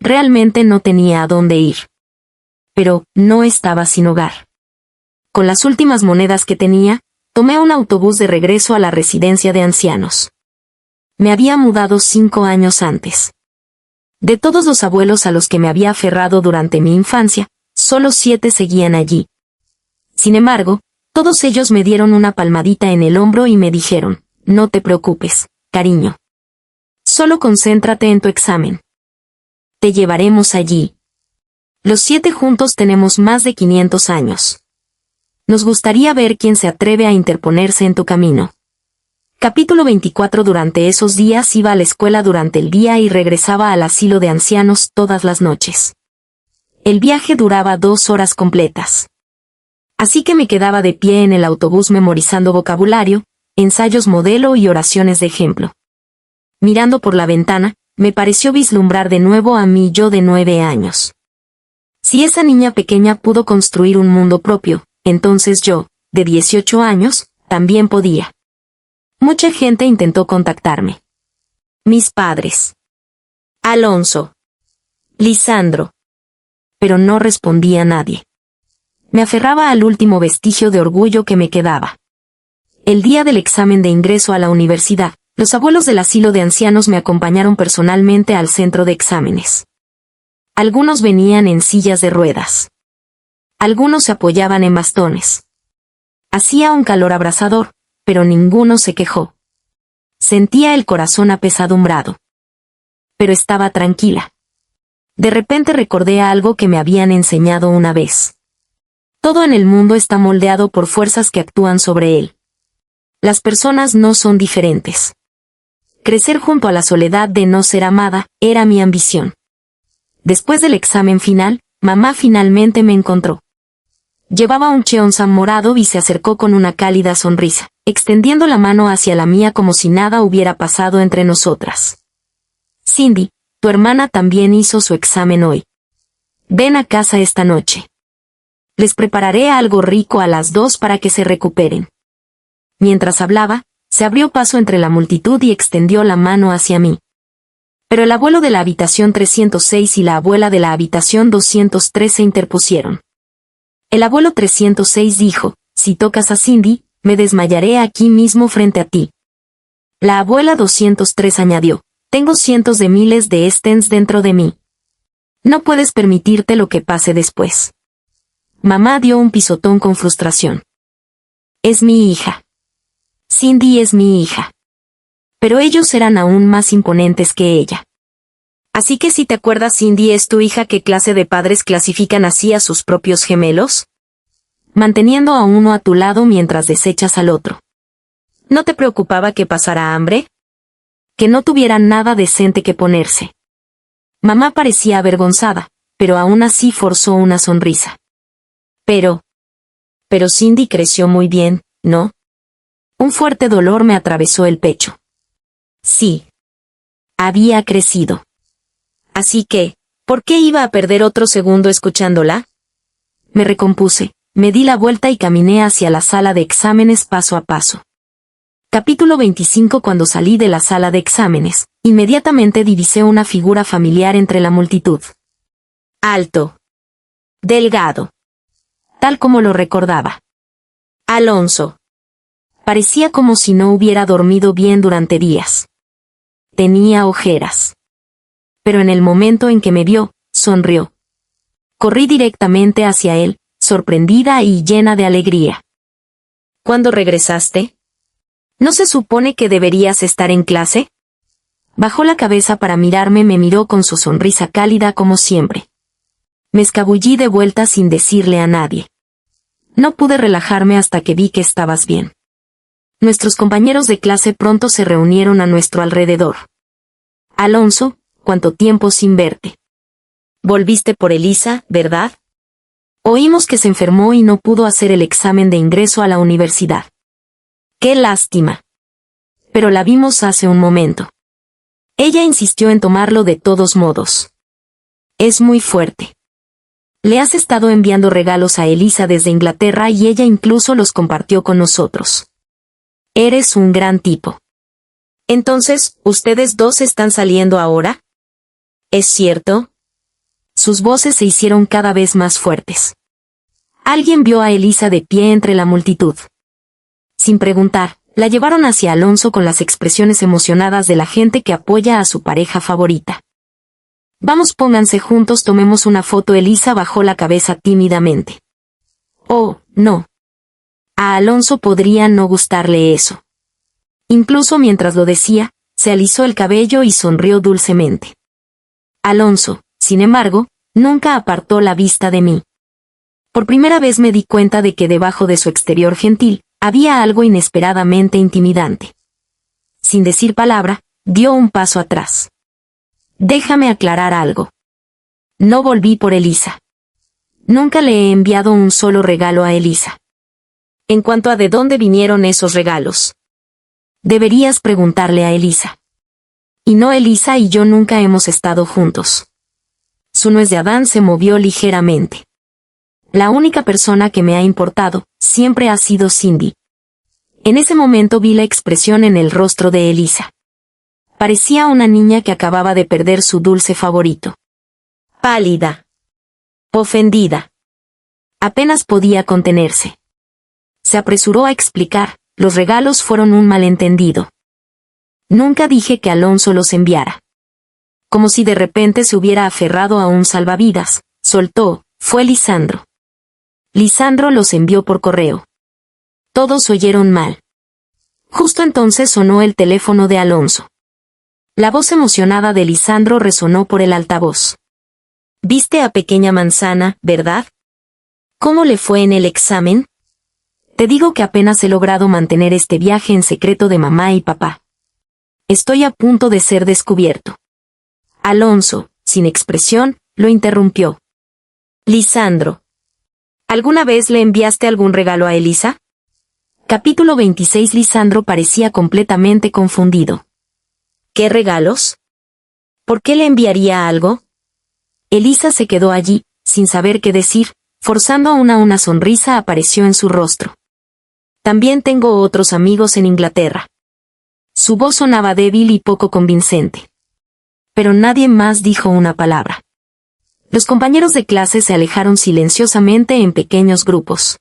S1: Realmente no tenía a dónde ir. Pero no estaba sin hogar. Con las últimas monedas que tenía, tomé un autobús de regreso a la residencia de ancianos. Me había mudado 5 años antes. De todos los abuelos a los que me había aferrado durante mi infancia, solo 7 seguían allí. Sin embargo, todos ellos me dieron una palmadita en el hombro y me dijeron, no te preocupes, cariño. Solo concéntrate en tu examen. Te llevaremos allí. Los 7 juntos tenemos más de 500 años. Nos gustaría ver quién se atreve a interponerse en tu camino. Capítulo 24. Durante esos días iba a la escuela durante el día y regresaba al asilo de ancianos todas las noches. El viaje duraba 2 horas completas. Así que me quedaba de pie en el autobús memorizando vocabulario, ensayos modelo y oraciones de ejemplo. Mirando por la ventana, me pareció vislumbrar de nuevo a mí yo de 9 años. Si esa niña pequeña pudo construir un mundo propio, entonces yo, de 18 años, también podía. Mucha gente intentó contactarme. Mis padres. Alonso. Lisandro. Pero no respondía nadie. Me aferraba al último vestigio de orgullo que me quedaba. El día del examen de ingreso a la universidad, los abuelos del asilo de ancianos me acompañaron personalmente al centro de exámenes. Algunos venían en sillas de ruedas. Algunos se apoyaban en bastones. Hacía un calor abrasador, pero ninguno se quejó. Sentía el corazón apesadumbrado. Pero estaba tranquila. De repente recordé algo que me habían enseñado una vez. Todo en el mundo está moldeado por fuerzas que actúan sobre él. Las personas no son diferentes. Crecer junto a la soledad de no ser amada, era mi ambición. Después del examen final, mamá finalmente me encontró. Llevaba un cheongsam morado y se acercó con una cálida sonrisa, extendiendo la mano hacia la mía como si nada hubiera pasado entre nosotras. Cindy, tu hermana también hizo su examen hoy. Ven a casa esta noche. Les prepararé algo rico a las 2 para que se recuperen. Mientras hablaba, Se abrió paso entre la multitud y extendió la mano hacia mí. Pero el abuelo de la habitación 306 y la abuela de la habitación 203 se interpusieron. El abuelo 306 dijo, si tocas a Cindy, me desmayaré aquí mismo frente a ti. La abuela 203 añadió, tengo cientos de miles de Stens dentro de mí. No puedes permitirte lo que pase después. Mamá dio un pisotón con frustración. Es mi hija. Cindy es mi hija. Pero ellos eran aún más imponentes que ella. Así que si te acuerdas, Cindy es tu hija. ¿Qué clase de padres clasifican así a sus propios gemelos? Manteniendo a uno a tu lado mientras desechas al otro. ¿No te preocupaba que pasara hambre? Que no tuviera nada decente que ponerse. Mamá parecía avergonzada, pero aún así forzó una sonrisa. Pero Cindy creció muy bien, ¿no? Un fuerte dolor me atravesó el pecho. Sí. Había crecido. Así que, ¿por qué iba a perder otro segundo escuchándola? Me recompuse, me di la vuelta y caminé hacia la sala de exámenes paso a paso. Capítulo 25. Cuando salí de la sala de exámenes, inmediatamente divisé una figura familiar entre la multitud. Alto. Delgado. Tal como lo recordaba. Alonso. Parecía como si no hubiera dormido bien durante días. Tenía ojeras. Pero en el momento en que me vio, sonrió. Corrí directamente hacia él, sorprendida y llena de alegría. ¿Cuándo regresaste? ¿No se supone que deberías estar en clase? Bajó la cabeza para mirarme, me miró con su sonrisa cálida como siempre. Me escabullí de vuelta sin decirle a nadie. No pude relajarme hasta que vi que estabas bien. Nuestros compañeros de clase pronto se reunieron a nuestro alrededor. Alonso, ¿cuánto tiempo sin verte? Volviste por Elisa, ¿verdad? Oímos que se enfermó y no pudo hacer el examen de ingreso a la universidad. ¡Qué lástima! Pero la vimos hace un momento. Ella insistió en tomarlo de todos modos. Es muy fuerte. Le has estado enviando regalos a Elisa desde Inglaterra y ella incluso los compartió con nosotros. Eres un gran tipo. Entonces, ¿ustedes dos están saliendo ahora? ¿Es cierto? Sus voces se hicieron cada vez más fuertes. Alguien vio a Elisa de pie entre la multitud. Sin preguntar, la llevaron hacia Alonso con las expresiones emocionadas de la gente que apoya a su pareja favorita. Vamos, pónganse juntos, tomemos una foto. Elisa bajó la cabeza tímidamente. Oh, no. A Alonso podría no gustarle eso. Incluso mientras lo decía, se alisó el cabello y sonrió dulcemente. Alonso, sin embargo, nunca apartó la vista de mí. Por primera vez me di cuenta de que debajo de su exterior gentil, había algo inesperadamente intimidante. Sin decir palabra, dio un paso atrás. Déjame aclarar algo. No volví por Elisa. Nunca le he enviado un solo regalo a Elisa. En cuanto a de dónde vinieron esos regalos, deberías preguntarle a Elisa. Y no, Elisa y yo nunca hemos estado juntos. Su nuez de Adán se movió ligeramente. La única persona que me ha importado siempre ha sido Cindy. En ese momento vi la expresión en el rostro de Elisa. Parecía una niña que acababa de perder su dulce favorito. Pálida. Ofendida. Apenas podía contenerse. Se apresuró a explicar, los regalos fueron un malentendido. Nunca dije que Alonso los enviara. Como si de repente se hubiera aferrado a un salvavidas, soltó, fue Lisandro. Lisandro los envió por correo. Todos oyeron mal. Justo entonces sonó el teléfono de Alonso. La voz emocionada de Lisandro resonó por el altavoz. ¿Viste a Pequeña Manzana, verdad? ¿Cómo le fue en el examen? Te digo que apenas he logrado mantener este viaje en secreto de mamá y papá. Estoy a punto de ser descubierto. Alonso, sin expresión, lo interrumpió. Lisandro. ¿Alguna vez le enviaste algún regalo a Elisa? Capítulo 26. Lisandro parecía completamente confundido. ¿Qué regalos? ¿Por qué le enviaría algo? Elisa se quedó allí, sin saber qué decir, forzando a una sonrisa apareció en su rostro. También tengo otros amigos en Inglaterra. Su voz sonaba débil y poco convincente. Pero nadie más dijo una palabra. Los compañeros de clase se alejaron silenciosamente en pequeños grupos.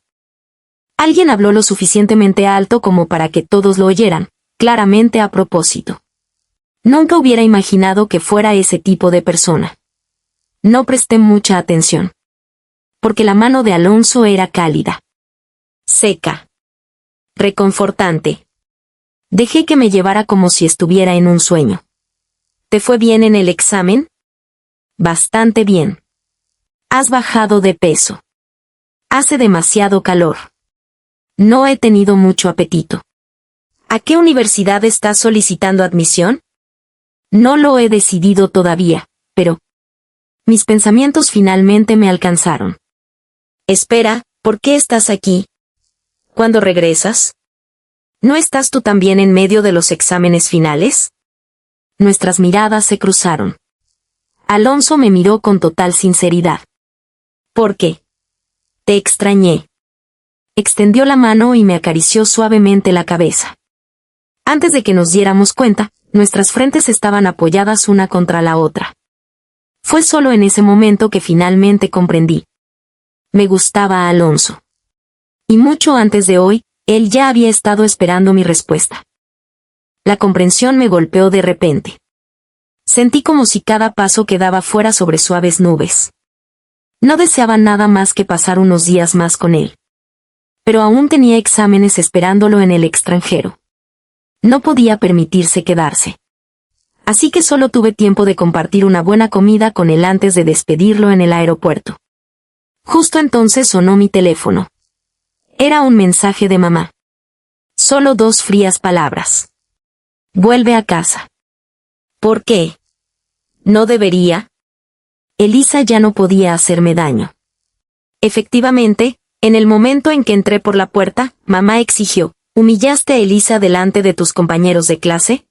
S1: Alguien habló lo suficientemente alto como para que todos lo oyeran, claramente a propósito. Nunca hubiera imaginado que fuera ese tipo de persona. No presté mucha atención. Porque la mano de Alonso era cálida. Seca. Reconfortante. Dejé que me llevara como si estuviera en un sueño. ¿Te fue bien en el examen? Bastante bien. Has bajado de peso. Hace demasiado calor. No he tenido mucho apetito. ¿A qué universidad estás solicitando admisión? No lo he decidido todavía, pero... Mis pensamientos finalmente me alcanzaron. Espera, ¿por qué estás aquí? ¿Cuándo regresas? ¿No estás tú también en medio de los exámenes finales? Nuestras miradas se cruzaron. Alonso me miró con total sinceridad. ¿Por qué? Te extrañé. Extendió la mano y me acarició suavemente la cabeza. Antes de que nos diéramos cuenta, nuestras frentes estaban apoyadas una contra la otra. Fue solo en ese momento que finalmente comprendí. Me gustaba Alonso. Y mucho antes de hoy, él ya había estado esperando mi respuesta. La comprensión me golpeó de repente. Sentí como si cada paso que daba fuera sobre suaves nubes. No deseaba nada más que pasar unos días más con él. Pero aún tenía exámenes esperándolo en el extranjero. No podía permitirse quedarse. Así que solo tuve tiempo de compartir una buena comida con él antes de despedirlo en el aeropuerto. Justo entonces sonó mi teléfono. Era un mensaje de mamá. Solo 2 frías palabras. Vuelve a casa. ¿Por qué? ¿No debería? Elisa ya no podía hacerme daño. Efectivamente, en el momento en que entré por la puerta, mamá exigió, ¿humillaste a Elisa delante de tus compañeros de clase?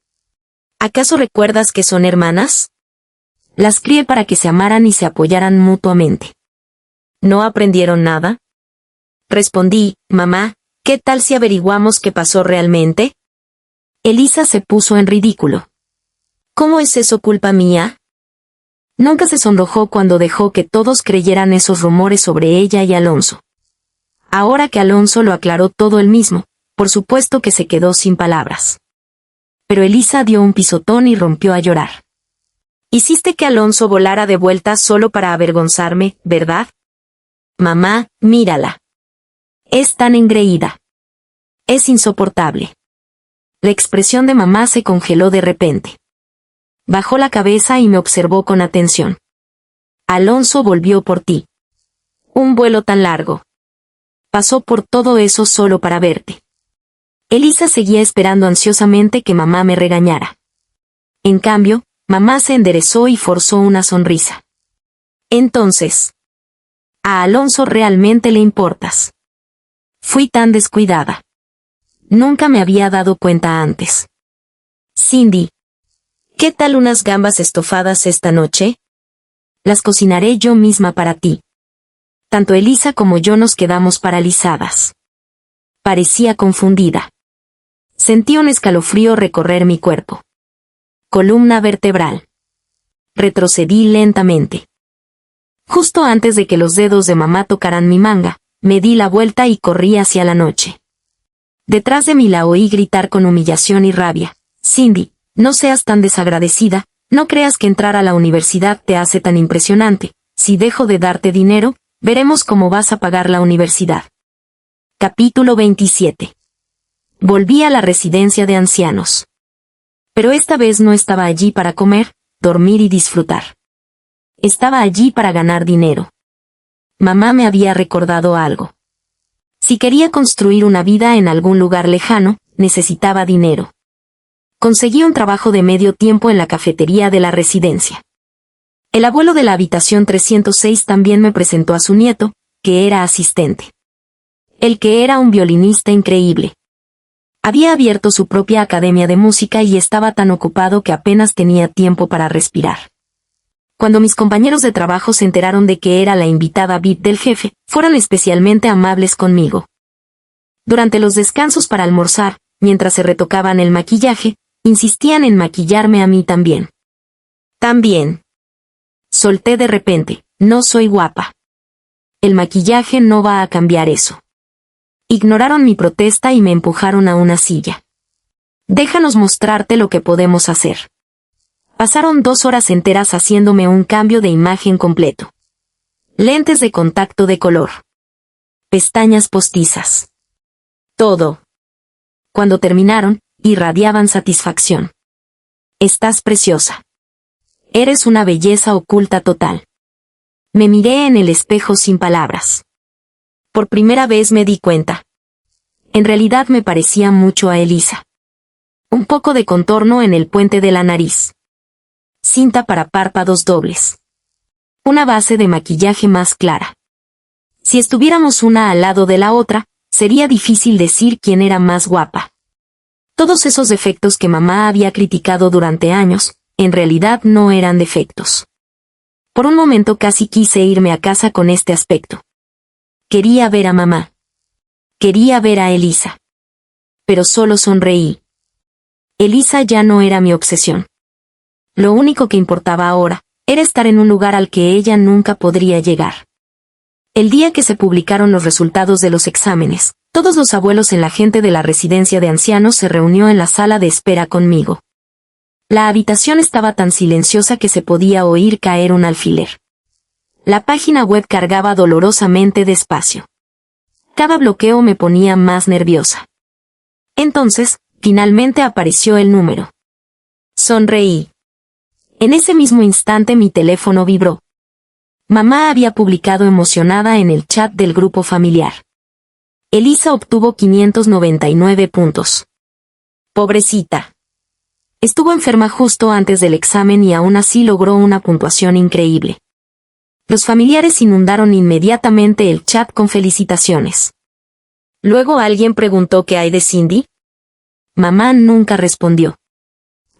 S1: ¿Acaso recuerdas que son hermanas? Las crié para que se amaran y se apoyaran mutuamente. ¿No aprendieron nada? Respondí, mamá, ¿qué tal si averiguamos qué pasó realmente? Elisa se puso en ridículo. ¿Cómo es eso culpa mía? Nunca se sonrojó cuando dejó que todos creyeran esos rumores sobre ella y Alonso. Ahora que Alonso lo aclaró todo él mismo, por supuesto que se quedó sin palabras. Pero Elisa dio un pisotón y rompió a llorar. Hiciste que Alonso volara de vuelta solo para avergonzarme, ¿verdad? Mamá, mírala. Es tan engreída. Es insoportable. La expresión de mamá se congeló de repente. Bajó la cabeza y me observó con atención. Alonso volvió por ti. Un vuelo tan largo. Pasó por todo eso solo para verte. Elisa seguía esperando ansiosamente que mamá me regañara. En cambio, mamá se enderezó y forzó una sonrisa. Entonces, a Alonso realmente le importas. Fui tan descuidada. Nunca me había dado cuenta antes. Cindy, ¿qué tal unas gambas estofadas esta noche? Las cocinaré yo misma para ti. Tanto Elisa como yo nos quedamos paralizadas. Parecía confundida. Sentí un escalofrío recorrer mi cuerpo. Columna vertebral. Retrocedí lentamente. Justo antes de que los dedos de mamá tocaran mi manga, me di la vuelta y corrí hacia la noche. Detrás de mí la oí gritar con humillación y rabia. Cindy, no seas tan desagradecida, no creas que entrar a la universidad te hace tan impresionante. Si dejo de darte dinero, veremos cómo vas a pagar la universidad. Capítulo 27. Volví a la residencia de ancianos. Pero esta vez no estaba allí para comer, dormir y disfrutar. Estaba allí para ganar dinero. Mamá me había recordado algo. Si quería construir una vida en algún lugar lejano, necesitaba dinero. Conseguí un trabajo de medio tiempo en la cafetería de la residencia. El abuelo de la habitación 306 también me presentó a su nieto, que era asistente. El que era un violinista increíble. Había abierto su propia academia de música y estaba tan ocupado que apenas tenía tiempo para respirar. Cuando mis compañeros de trabajo se enteraron de que era la invitada VIP del jefe, fueron especialmente amables conmigo. Durante los descansos para almorzar, mientras se retocaban el maquillaje, Insistían en maquillarme a mí también. También. Solté de repente, no soy guapa. El maquillaje no va a cambiar eso. Ignoraron mi protesta y me empujaron a una silla. Déjanos mostrarte lo que podemos hacer. Pasaron 2 horas enteras haciéndome un cambio de imagen completo. Lentes de contacto de color. Pestañas postizas. Todo. Cuando terminaron, irradiaban satisfacción. Estás preciosa. Eres una belleza oculta total. Me miré en el espejo sin palabras. Por primera vez me di cuenta. En realidad me parecía mucho a Elisa. Un poco de contorno en el puente de la nariz. Cinta para párpados dobles. Una base de maquillaje más clara. Si estuviéramos una al lado de la otra, sería difícil decir quién era más guapa. Todos esos defectos que mamá había criticado durante años, en realidad no eran defectos. Por un momento casi quise irme a casa con este aspecto. Quería ver a mamá. Quería ver a Elisa. Pero solo sonreí. Elisa ya no era mi obsesión. Lo único que importaba ahora, era estar en un lugar al que ella nunca podría llegar. El día que se publicaron los resultados de los exámenes, todos los abuelos en la gente de la residencia de ancianos se reunió en la sala de espera conmigo. La habitación estaba tan silenciosa que se podía oír caer un alfiler. La página web cargaba dolorosamente despacio. Cada bloqueo me ponía más nerviosa. Entonces, finalmente apareció el número. Sonreí. En ese mismo instante mi teléfono vibró. Mamá había publicado emocionada en el chat del grupo familiar. Elisa obtuvo 599 puntos. Pobrecita. Estuvo enferma justo antes del examen y aún así logró una puntuación increíble. Los familiares inundaron inmediatamente el chat con felicitaciones. Luego alguien preguntó qué hay de Cindy. Mamá nunca respondió.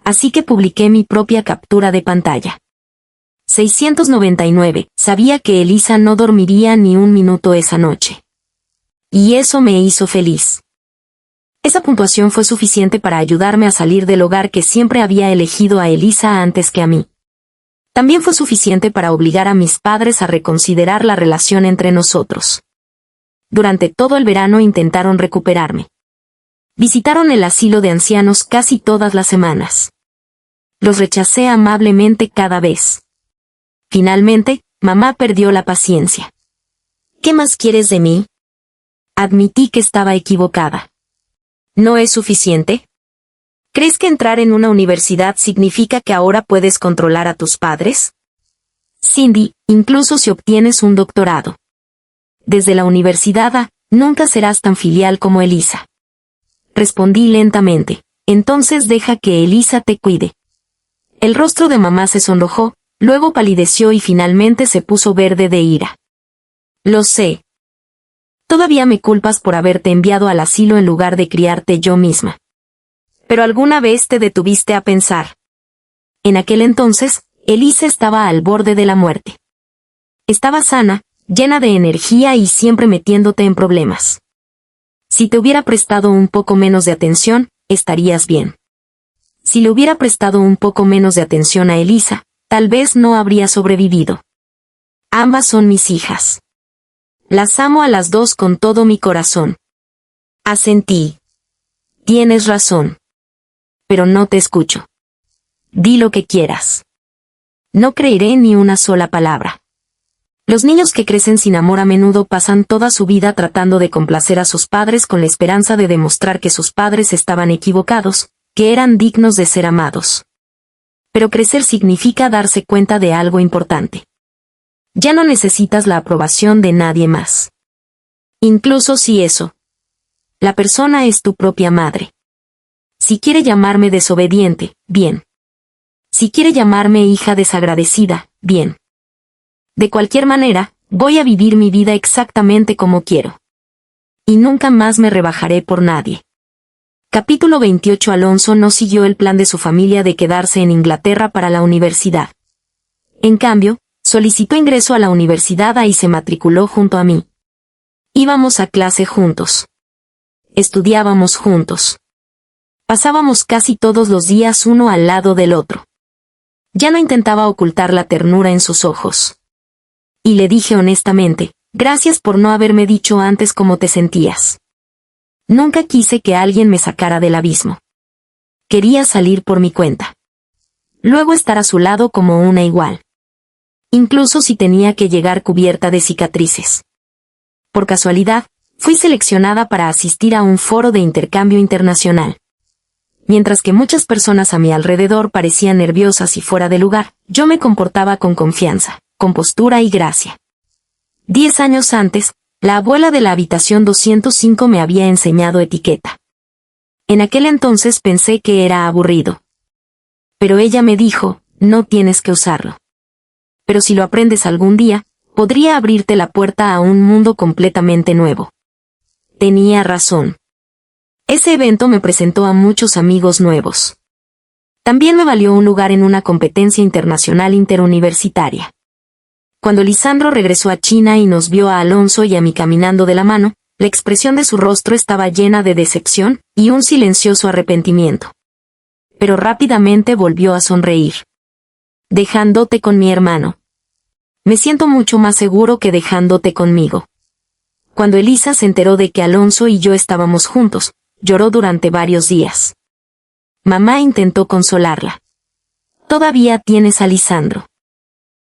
S1: Así que publiqué mi propia captura de pantalla. 699. Sabía que Elisa no dormiría ni un minuto esa noche. Y eso me hizo feliz. Esa puntuación fue suficiente para ayudarme a salir del hogar que siempre había elegido a Elisa antes que a mí. También fue suficiente para obligar a mis padres a reconsiderar la relación entre nosotros. Durante todo el verano intentaron recuperarme. Visitaron el asilo de ancianos casi todas las semanas. Los rechacé amablemente cada vez. Finalmente, mamá perdió la paciencia. ¿Qué más quieres de mí? Admití que estaba equivocada. ¿No es suficiente? ¿Crees que entrar en una universidad significa que ahora puedes controlar a tus padres? Cindy, incluso si obtienes un doctorado. Desde la universidad nunca serás tan filial como Elisa. Respondí lentamente. Entonces deja que Elisa te cuide. El rostro de mamá se sonrojó, luego palideció y finalmente se puso verde de ira. Lo sé. Todavía me culpas por haberte enviado al asilo en lugar de criarte yo misma. Pero alguna vez te detuviste a pensar. En aquel entonces, Elisa estaba al borde de la muerte. Estaba sana, llena de energía y siempre metiéndote en problemas. Si te hubiera prestado un poco menos de atención, estarías bien. Si le hubiera prestado un poco menos de atención a Elisa, tal vez no habría sobrevivido. Ambas son mis hijas. Las amo a las dos con todo mi corazón. Asentí. Tienes razón. Pero no te escucho. Di lo que quieras. No creeré ni una sola palabra. Los niños que crecen sin amor a menudo pasan toda su vida tratando de complacer a sus padres con la esperanza de demostrar que sus padres estaban equivocados, que eran dignos de ser amados. Pero crecer significa darse cuenta de algo importante. Ya no necesitas la aprobación de nadie más. Incluso si la persona es tu propia madre. Si quiere llamarme desobediente, bien. Si quiere llamarme hija desagradecida, bien. De cualquier manera, voy a vivir mi vida exactamente como quiero. Y nunca más me rebajaré por nadie. Capítulo 28. Alonso no siguió el plan de su familia de quedarse en Inglaterra para la universidad. En cambio, solicitó ingreso a la universidad y se matriculó junto a mí. Íbamos a clase juntos. Estudiábamos juntos. Pasábamos casi todos los días uno al lado del otro. Ya no intentaba ocultar la ternura en sus ojos. Y le dije honestamente, gracias por no haberme dicho antes cómo te sentías. Nunca quise que alguien me sacara del abismo. Quería salir por mi cuenta. Luego estar a su lado como una igual. Incluso si tenía que llegar cubierta de cicatrices. Por casualidad, fui seleccionada para asistir a un foro de intercambio internacional. Mientras que muchas personas a mi alrededor parecían nerviosas y fuera de lugar, yo me comportaba con confianza, compostura y gracia. 10 años antes, la abuela de la habitación 205 me había enseñado etiqueta. En aquel entonces pensé que era aburrido. Pero ella me dijo, no tienes que usarlo. Pero si lo aprendes algún día, podría abrirte la puerta a un mundo completamente nuevo. Tenía razón. Ese evento me presentó a muchos amigos nuevos. También me valió un lugar en una competencia internacional interuniversitaria. Cuando Lisandro regresó a China y nos vio a Alonso y a mí caminando de la mano, la expresión de su rostro estaba llena de decepción y un silencioso arrepentimiento. Pero rápidamente volvió a sonreír. Dejándote con mi hermano. Me siento mucho más seguro que dejándote conmigo. Cuando Elisa se enteró de que Alonso y yo estábamos juntos, lloró durante varios días. Mamá intentó consolarla. Todavía tienes a Lisandro.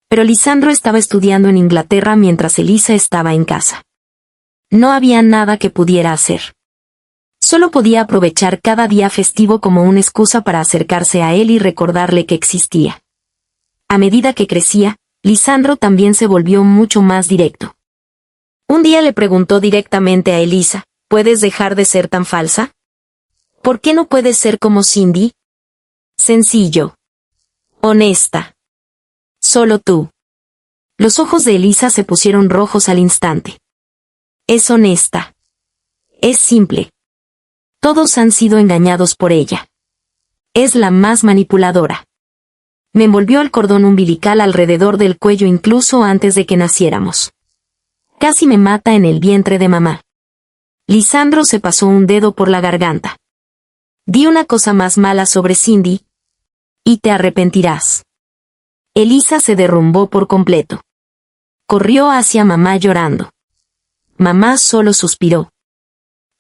S1: Pero Lisandro estaba estudiando en Inglaterra mientras Elisa estaba en casa. No había nada que pudiera hacer. Solo podía aprovechar cada día festivo como una excusa para acercarse a él y recordarle que existía. A medida que crecía, Lisandro también se volvió mucho más directo. Un día le preguntó directamente a Elisa, ¿puedes dejar de ser tan falsa? ¿Por qué no puedes ser como Cindy? Sencillo. Honesta. Solo tú. Los ojos de Elisa se pusieron rojos al instante. Es honesta. Es simple. Todos han sido engañados por ella. Es la más manipuladora. Me envolvió el cordón umbilical alrededor del cuello incluso antes de que naciéramos. Casi me mata en el vientre de mamá. Lisandro se pasó un dedo por la garganta. Di una cosa más mala sobre Cindy, y te arrepentirás. Elisa se derrumbó por completo. Corrió hacia mamá llorando. Mamá solo suspiró.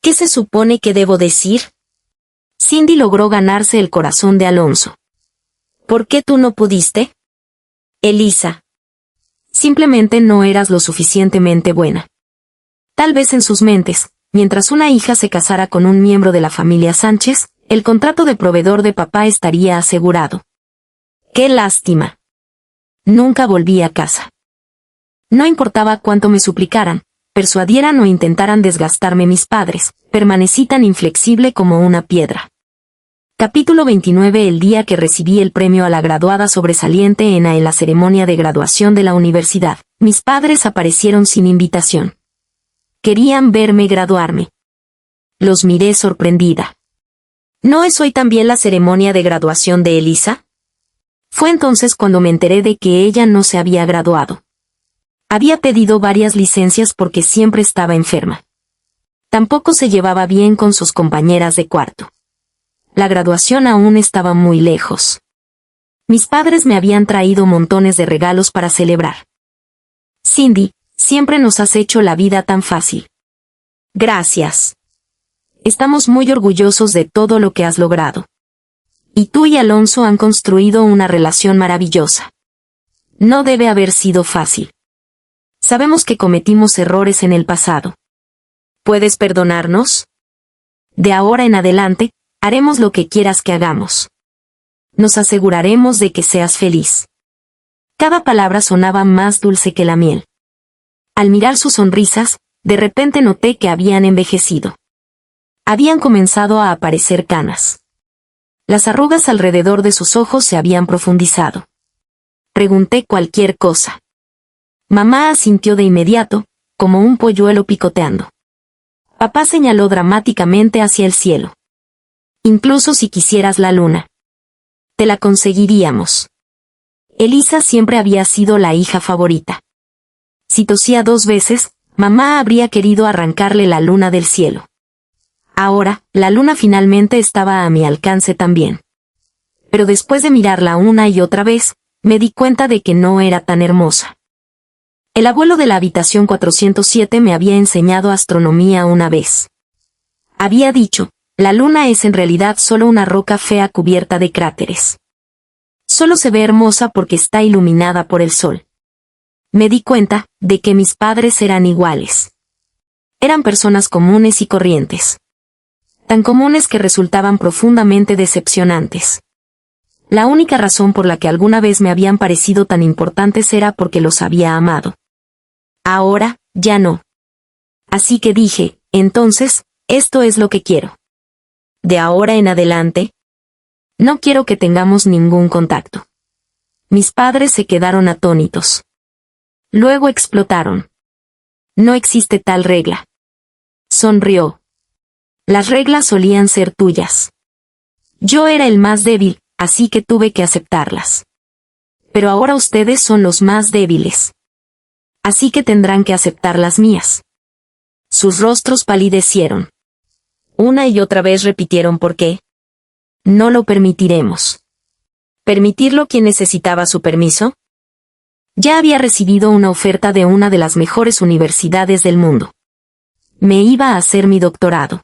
S1: ¿Qué se supone que debo decir? Cindy logró ganarse el corazón de Alonso. ¿Por qué tú no pudiste? Elisa. Simplemente no eras lo suficientemente buena. Tal vez en sus mentes, mientras una hija se casara con un miembro de la familia Sánchez, el contrato de proveedor de papá estaría asegurado. ¡Qué lástima! Nunca volví a casa. No importaba cuánto me suplicaran, persuadieran o intentaran desgastarme mis padres, permanecí tan inflexible como una piedra. Capítulo 29. El día que recibí el premio a la graduada sobresaliente en la ceremonia de graduación de la universidad, mis padres aparecieron sin invitación. Querían verme graduarme. Los miré sorprendida. ¿No es hoy también la ceremonia de graduación de Elisa? Fue entonces cuando me enteré de que ella no se había graduado. Había pedido varias licencias porque siempre estaba enferma. Tampoco se llevaba bien con sus compañeras de cuarto. La graduación aún estaba muy lejos. Mis padres me habían traído montones de regalos para celebrar. Cindy, siempre nos has hecho la vida tan fácil. Gracias. Estamos muy orgullosos de todo lo que has logrado. Y tú y Alonso han construido una relación maravillosa. No debe haber sido fácil. Sabemos que cometimos errores en el pasado. ¿Puedes perdonarnos? De ahora en adelante, haremos lo que quieras que hagamos. Nos aseguraremos de que seas feliz. Cada palabra sonaba más dulce que la miel. Al mirar sus sonrisas, de repente noté que habían envejecido. Habían comenzado a aparecer canas. Las arrugas alrededor de sus ojos se habían profundizado. Pregunté cualquier cosa. Mamá asintió de inmediato, como un polluelo picoteando. Papá señaló dramáticamente hacia el cielo. Incluso si quisieras la luna. Te la conseguiríamos. Elisa siempre había sido la hija favorita. Si tosía 2 veces, mamá habría querido arrancarle la luna del cielo. Ahora, la luna finalmente estaba a mi alcance también. Pero después de mirarla una y otra vez, me di cuenta de que no era tan hermosa. El abuelo de la habitación 407 me había enseñado astronomía una vez. Había dicho, la luna es en realidad solo una roca fea cubierta de cráteres. Solo se ve hermosa porque está iluminada por el sol. Me di cuenta de que mis padres eran iguales. Eran personas comunes y corrientes. Tan comunes que resultaban profundamente decepcionantes. La única razón por la que alguna vez me habían parecido tan importantes era porque los había amado. Ahora, ya no. Así que dije, entonces, esto es lo que quiero. De ahora en adelante, no quiero que tengamos ningún contacto. Mis padres se quedaron atónitos. Luego explotaron. No existe tal regla. Sonrió. Las reglas solían ser tuyas. Yo era el más débil, así que tuve que aceptarlas. Pero ahora ustedes son los más débiles. Así que tendrán que aceptar las mías. Sus rostros palidecieron. Una y otra vez repitieron por qué. No lo permitiremos. ¿Permitirlo quien necesitaba su permiso? Ya había recibido una oferta de una de las mejores universidades del mundo. Me iba a hacer mi doctorado.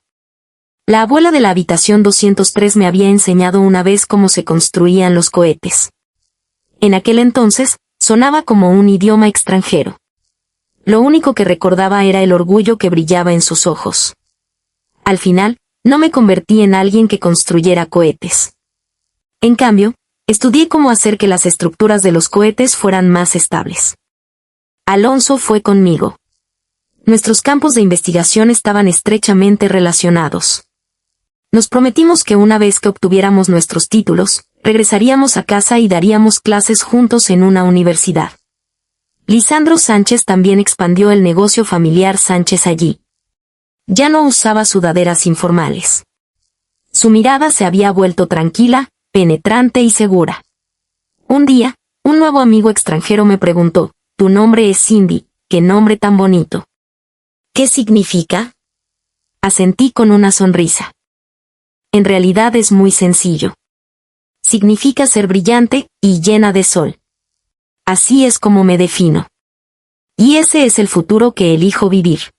S1: La abuela de la habitación 203 me había enseñado una vez cómo se construían los cohetes. En aquel entonces, sonaba como un idioma extranjero. Lo único que recordaba era el orgullo que brillaba en sus ojos. Al final, no me convertí en alguien que construyera cohetes. En cambio, estudié cómo hacer que las estructuras de los cohetes fueran más estables. Alonso fue conmigo. Nuestros campos de investigación estaban estrechamente relacionados. Nos prometimos que una vez que obtuviéramos nuestros títulos, regresaríamos a casa y daríamos clases juntos en una universidad. Lisandro Sánchez también expandió el negocio familiar Sánchez allí. Ya no usaba sudaderas informales. Su mirada se había vuelto tranquila, penetrante y segura. Un día, un nuevo amigo extranjero me preguntó, «Tu nombre es Cindy, ¿qué nombre tan bonito?» «¿Qué significa?» Asentí con una sonrisa. En realidad es muy sencillo. Significa ser brillante y llena de sol. Así es como me defino. Y ese es el futuro que elijo vivir.